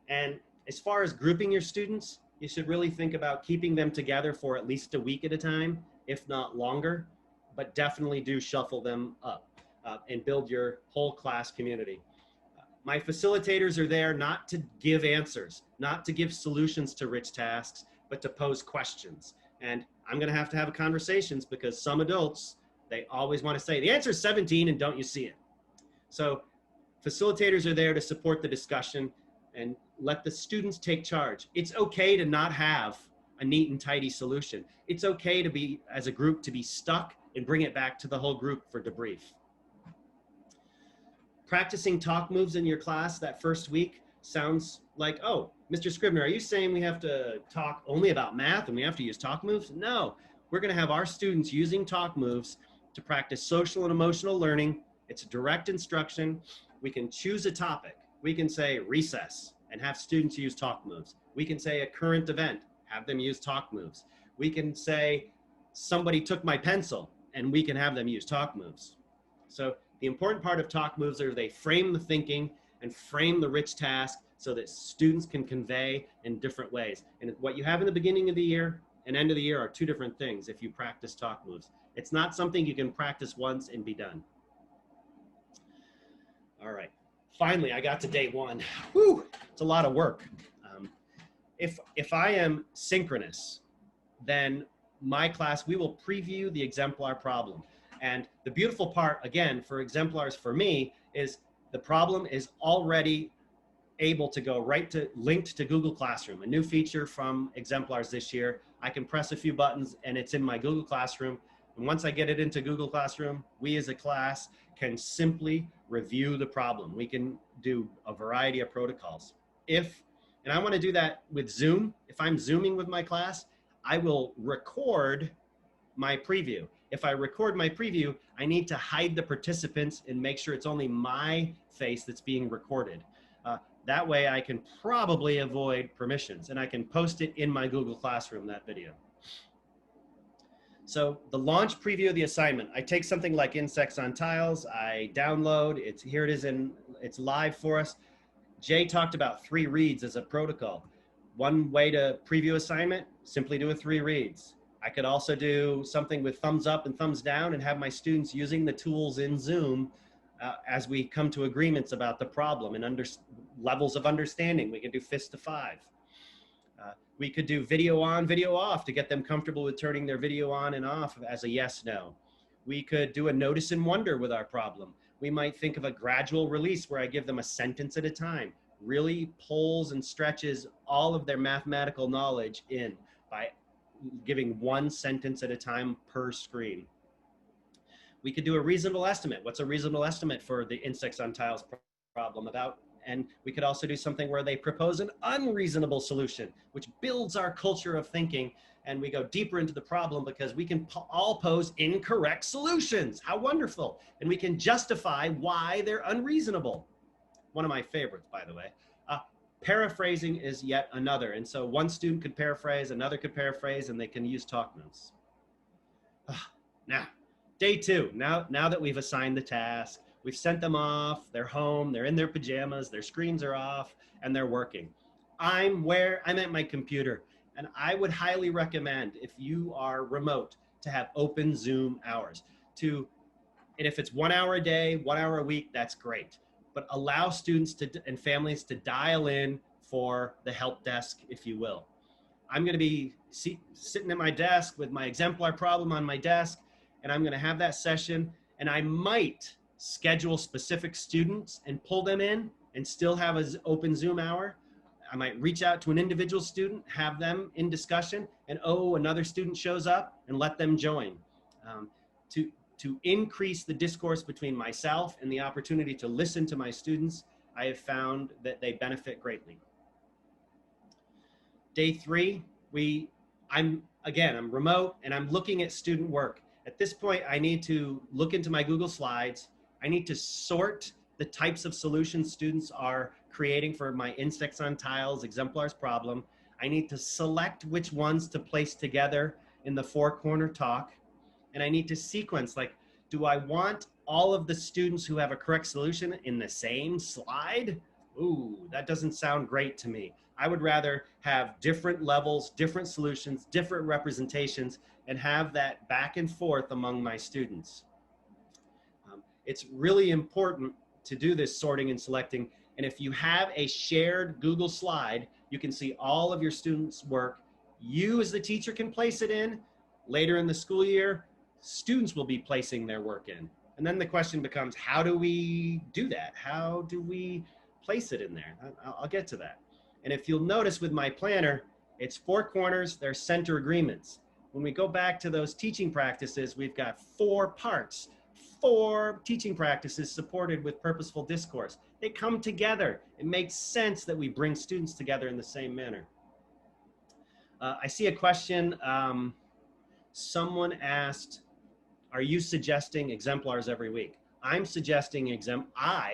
And as far as grouping your students, you should really think about keeping them together for at least a week at a time, if not longer, but definitely do shuffle them up and build your whole class community. My facilitators are there not to give answers, not to give solutions to rich tasks, but to pose questions. And I'm gonna have conversations because some adults, they always wanna say, the answer is 17 and don't you see it? So facilitators are there to support the discussion and let the students take charge. It's okay to not have a neat and tidy solution. It's okay to be, as a group, to be stuck and bring it back to the whole group for debrief. Practicing talk moves in your class that first week sounds like, oh, Mr. Scribner, are you saying we have to talk only about math and we have to use talk moves? No, we're gonna have our students using talk moves to practice social and emotional learning. It's direct instruction. We can choose a topic. We can say recess and have students use talk moves. We can say a current event, have them use talk moves. We can say somebody took my pencil and we can have them use talk moves. So the important part of talk moves are they frame the thinking and frame the rich task so that students can convey in different ways. And what you have in the beginning of the year and end of the year are 2 different things if you practice talk moves. It's not something you can practice once and be done. All right, finally, I got to day 1. Whew, it's a lot of work. If I am synchronous, then my class, we will preview the exemplar problem. And the beautiful part, again, for exemplars for me, is the problem is already able to go right to, linked to Google Classroom, a new feature from exemplars this year. I can press a few buttons and it's in my Google Classroom. And once I get it into Google Classroom, we as a class can simply review the problem. We can do a variety of protocols. And I want to do that with Zoom. If I'm Zooming with my class, I will record my preview. If I record my preview, I need to hide the participants and make sure it's only my face that's being recorded. That way I can probably avoid permissions and I can post it in my Google Classroom, that video. So the launch preview of the assignment, I take something like Insects on Tiles, I download, here it is, it's live for us. Jay talked about 3 reads as a protocol. One way to preview assignment, simply do a 3 reads. I could also do something with thumbs up and thumbs down and have my students using the tools in Zoom as we come to agreements about the problem and levels of understanding. We could do fist to 5. We could do video on, video off to get them comfortable with turning their video on and off as a yes, no. We could do a notice and wonder with our problem. We might think of a gradual release where I give them a sentence at a time, really pulls and stretches all of their mathematical knowledge in by giving one sentence at a time per screen. We could do a reasonable estimate. What's a reasonable estimate for the insects on tiles problem about? And we could also do something where they propose an unreasonable solution, which builds our culture of thinking. And we go deeper into the problem because we can all pose incorrect solutions. How wonderful. And we can justify why they're unreasonable. One of my favorites, by the way. Paraphrasing is yet another. And so one student could paraphrase, another could paraphrase, and they can use talk notes. Now, day 2, now that we've assigned the task, we've sent them off, they're home, they're in their pajamas, their screens are off, and they're working. I'm at my computer, and I would highly recommend, if you are remote, to have open Zoom hours. And if it's 1 hour a day, 1 hour a week, that's great. But allow students and families to dial in for the help desk, if you will. I'm gonna be sitting at my desk with my exemplar problem on my desk, and I'm gonna have that session, and I might schedule specific students and pull them in and still have an open Zoom hour. I might reach out to an individual student, have them in discussion, and another student shows up, and let them join. To increase the discourse between myself and the opportunity to listen to my students, I have found that they benefit greatly. Day 3, I'm remote and I'm looking at student work. At this point, I need to look into my Google Slides. I need to sort the types of solutions students are creating for my insects on tiles exemplars problem. I need to select which ones to place together in the 4-corner talk. And I need to sequence, like, do I want all of the students who have a correct solution in the same slide? Ooh, that doesn't sound great to me. I would rather have different levels, different solutions, different representations, and have that back and forth among my students. It's really important to do this sorting and selecting. And if you have a shared Google slide, you can see all of your students' work. You as the teacher can place it in. Later in the school year, students will be placing their work in. And then the question becomes, how do we do that? How do we place it in there? I'll get to that. And if you'll notice with my planner, it's 4 corners, they're center agreements. When we go back to those teaching practices, we've got 4 parts, 4 teaching practices supported with purposeful discourse. They come together. It makes sense that we bring students together in the same manner. I see a question. Someone asked, are you suggesting exemplars every week? I am suggesting exemplars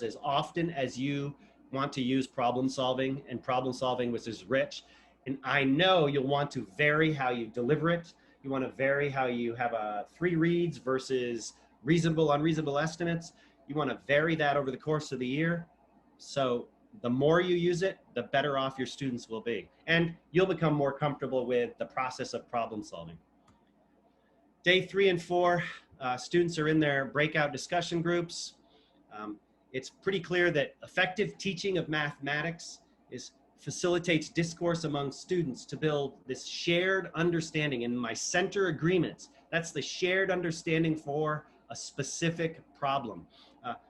as often as you want to use problem solving, and problem solving which is rich. And I know you'll want to vary how you deliver it. You want to vary how you have 3 reads versus reasonable, unreasonable estimates. You want to vary that over the course of the year. So the more you use it, the better off your students will be. And you'll become more comfortable with the process of problem solving. Day 3 and 4, students are in their breakout discussion groups. It's pretty clear that effective teaching of mathematics facilitates discourse among students to build this shared understanding. And my center agreements, that's the shared understanding for a specific problem.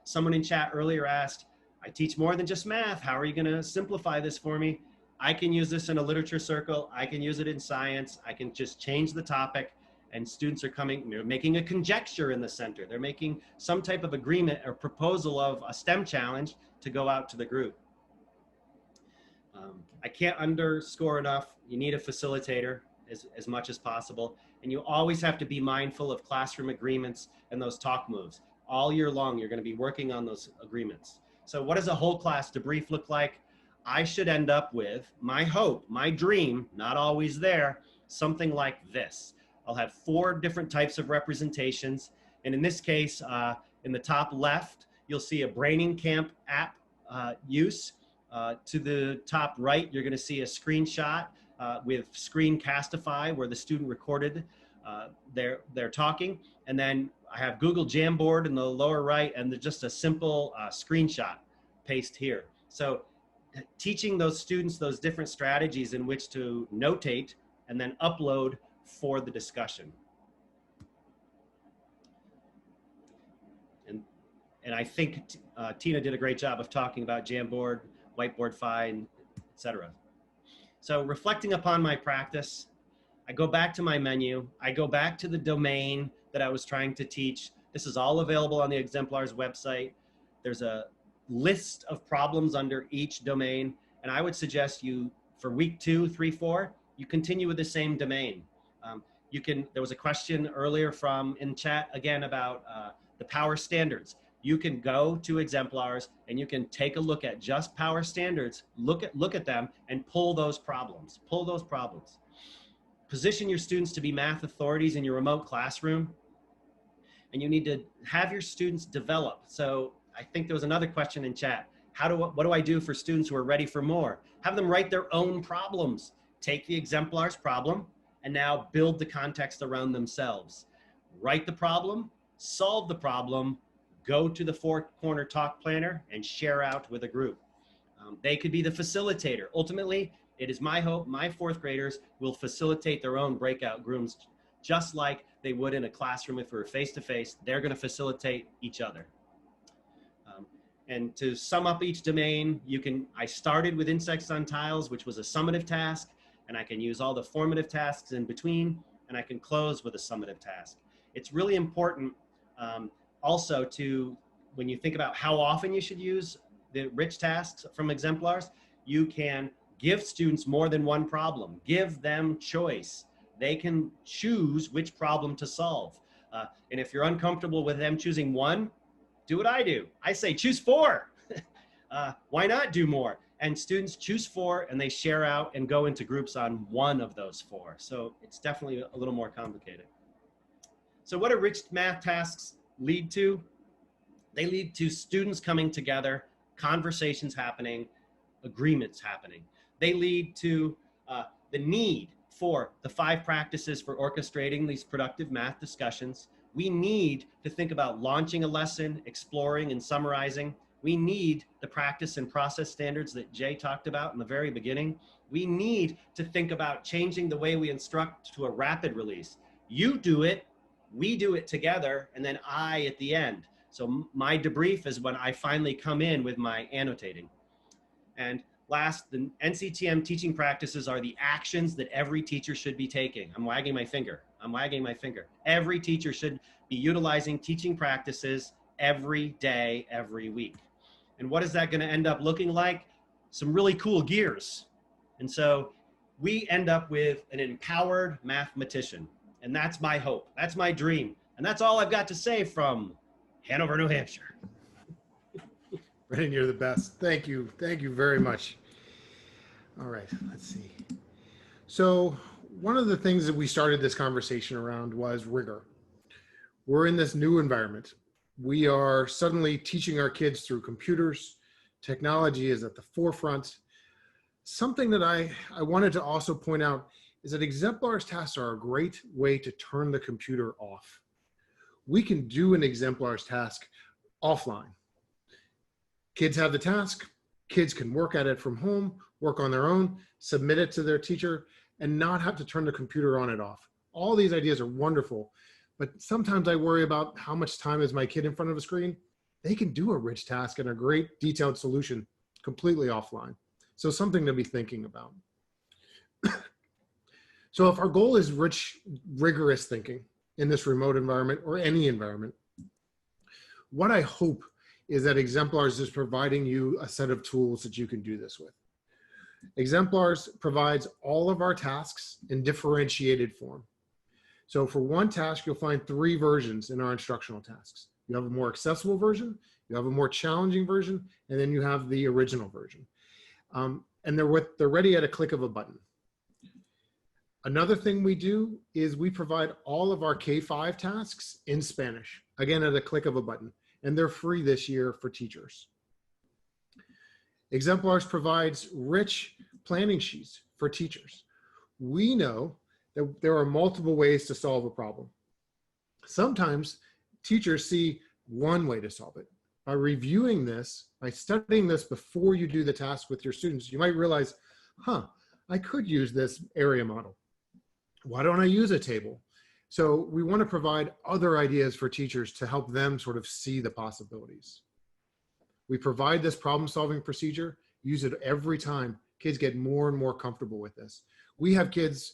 Someone in chat earlier asked, I teach more than just math. How are you going to simplify this for me? I can use this in a literature circle. I can use it in science. I can just change the topic. And students are making a conjecture in the center. They're making some type of agreement or proposal of a STEM challenge to go out to the group. I can't underscore enough, you need a facilitator as much as possible. And you always have to be mindful of classroom agreements and those talk moves. All year long, you're gonna be working on those agreements. So what does a whole class debrief look like? I should end up with my hope, my dream, not always there, something like this. I'll have 4 different types of representations. And in this case, in the top left, you'll see a Braining Camp app use. To the top right, you're gonna see a screenshot with Screencastify, where the student recorded their talking. And then I have Google Jamboard in the lower right, and just a simple screenshot paste here. So teaching those students those different strategies in which to notate and then upload for the discussion. And I think Tina did a great job of talking about Jamboard, Whiteboardify, etc. So reflecting upon my practice, I go back to my menu. I go back to the domain that I was trying to teach. This is all available on the Exemplars website. There's a list of problems under each domain. And I would suggest you, for week 2, 3, 4, you continue with the same domain. There was a question earlier in chat again about the power standards. You can go to Exemplars and you can take a look at just power standards, look at them and pull those problems. Position your students to be math authorities in your remote classroom. And you need to have your students develop. So I think there was another question in chat. What do I do for students who are ready for more? Have them write their own problems. Take the Exemplars problem and now build the context around themselves. Write the problem, solve the problem, go to the 4-corner talk planner and share out with a group. They could be the facilitator. Ultimately, it is my hope my 4th graders will facilitate their own breakout rooms, just like they would in a classroom if we were face-to-face. They're going to facilitate each other. And to sum up each domain, I started with insects on tiles, which was a summative task, and I can use all the formative tasks in between, and I can close with a summative task. It's really important also when you think about how often you should use the rich tasks from Exemplars, you can give students more than one problem. Give them choice. They can choose which problem to solve. And if you're uncomfortable with them choosing one, do what I do. I say choose 4. Why not do more? And students choose 4 and they share out and go into groups on one of those 4. So it's definitely a little more complicated. So what do rich math tasks lead to? They lead to students coming together, conversations happening, agreements happening. They lead to the need for the 5 practices for orchestrating these productive math discussions. We need to think about launching a lesson, exploring and summarizing. We need the practice and process standards that Jay talked about in the very beginning. We need to think about changing the way we instruct to a rapid release. You do it, we do it together, and then I at the end. So my debrief is when I finally come in with my annotating. And last, the NCTM teaching practices are the actions that every teacher should be taking. I'm wagging my finger. Every teacher should be utilizing teaching practices every day, every week. And what is that going to end up looking like? Some really cool gears. And so we end up with an empowered mathematician. And that's my hope. That's my dream. And that's all I've got to say from Hanover, New Hampshire. Brendan, you're the best. Thank you. Thank you very much. All right, let's see. So one of the things that we started this conversation around was rigor. We're in this new environment. We are suddenly teaching our kids through computers. Technology is at the forefront. Something that I wanted to also point out is that Exemplars tasks are a great way to turn the computer off. We can do an Exemplars task offline. Kids have the task, kids can work at it from home, work on their own, submit it to their teacher, and not have to turn the computer on and off. All these ideas are wonderful, but sometimes I worry about how much time is my kid in front of a screen. They can do a rich task and a great detailed solution completely offline. So something to be thinking about. So if our goal is rich, rigorous thinking in this remote environment or any environment, what I hope is that Exemplars is providing you a set of tools that you can do this with. Exemplars provides all of our tasks in differentiated form. So for one task, you'll find 3 versions in our instructional tasks. You have a more accessible version, you have a more challenging version, and then you have the original version. And they're ready at a click of a button. Another thing we do is we provide all of our K-5 tasks in Spanish, again, at a click of a button, and they're free this year for teachers. Exemplars provides rich planning sheets for teachers. we know that there are multiple ways to solve a problem. Sometimes teachers see one way to solve it. By reviewing this, by studying this before you do the task with your students, you might realize, I could use this area model. Why don't I use a table? So we want to provide other ideas for teachers to help them sort of see the possibilities. We provide this problem-solving procedure, use it every time. Kids get more and more comfortable with this. We have kids,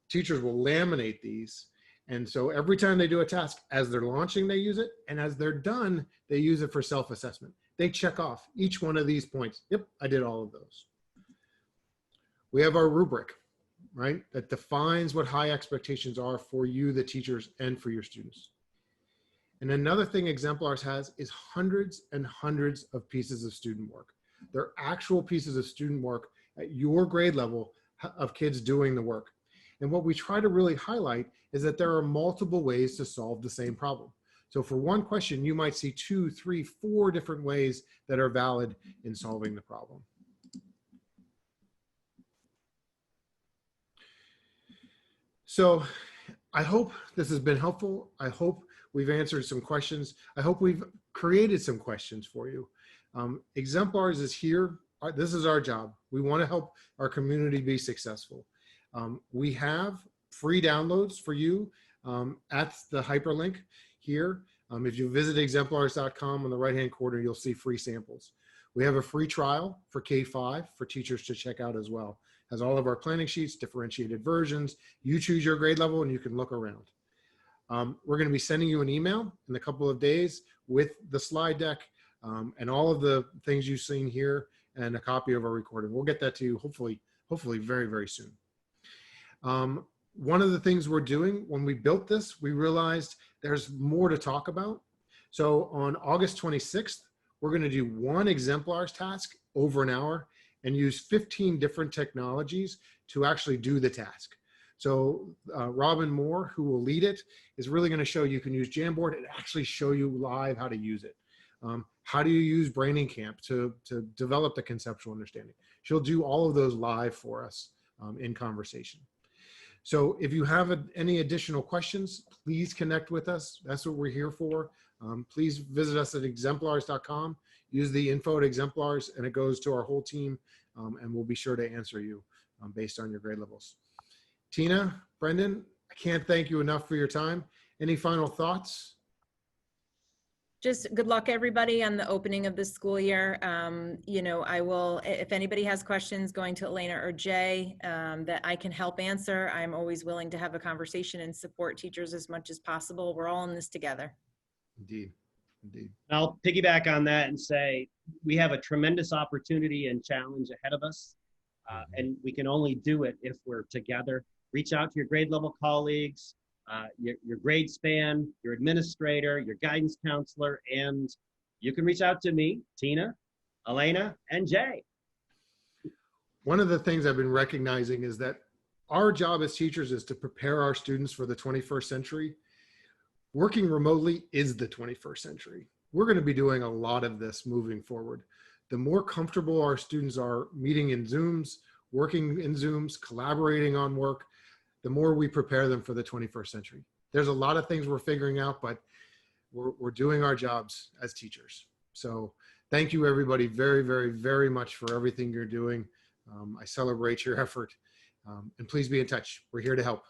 teachers will laminate these. And so every time they do a task, as they're launching, they use it. And as they're done, they use it for self-assessment. They check off each one of these points. Yep, I did all of those. We have our rubric, right? That defines what high expectations are for you, the teachers, and for your students. And another thing Exemplars has is hundreds and hundreds of pieces of student work. They're actual pieces of student work at your grade level of kids doing the work. And what we try to really highlight is that there are multiple ways to solve the same problem. So for one question, you might see 2, 3, 4 different ways that are valid in solving the problem. So I hope this has been helpful. I hope we've answered some questions. I hope we've created some questions for you. Exemplars is here. This is our job. We want to help our community be successful. We have free downloads for you at the hyperlink here. If you visit exemplars.com on the right-hand corner, you'll see free samples. We have a free trial for K-5 for teachers to check out as well. Has all of our planning sheets, differentiated versions. You choose your grade level and you can look around. We're going to be sending you an email in a couple of days with the slide deck and all of the things you've seen here and a copy of our recording. We'll get that to you hopefully very, very soon. One of the things we're doing when we built this, we realized there's more to talk about. So on August 26th, we're going to do one exemplars task over an hour and use 15 different technologies to actually do the task. So Robin Moore, who will lead it, is really going to show you can use Jamboard and actually show you live how to use it. How do you use Braining Camp to develop the conceptual understanding? She'll do all of those live for us in conversation. So if you have any additional questions, please connect with us. That's what we're here for. Please visit us at exemplars.com. Use the info at Exemplars and it goes to our whole team and we'll be sure to answer you based on your grade levels. Tina, Brendan, I can't thank you enough for your time. Any final thoughts? Just good luck, everybody, on the opening of the school year. You know, I will, if anybody has questions going to Elena or Jay that I can help answer, I'm always willing to have a conversation and support teachers as much as possible. We're all in this together. Indeed, indeed. I'll piggyback on that and say we have a tremendous opportunity and challenge ahead of us, and we can only do it if we're together. Reach out to your grade level colleagues, your grade span, your administrator, your guidance counselor, and you can reach out to me, Tina, Elena, and Jay. One of the things I've been recognizing is that our job as teachers is to prepare our students for the 21st century. Working remotely is the 21st century. We're going to be doing a lot of this moving forward. The more comfortable our students are meeting in Zooms, working in Zooms, collaborating on work, the more we prepare them for the 21st century. There's a lot of things we're figuring out, but we're doing our jobs as teachers. So thank you everybody very, very, very much for everything you're doing. I celebrate your effort and please be in touch. We're here to help.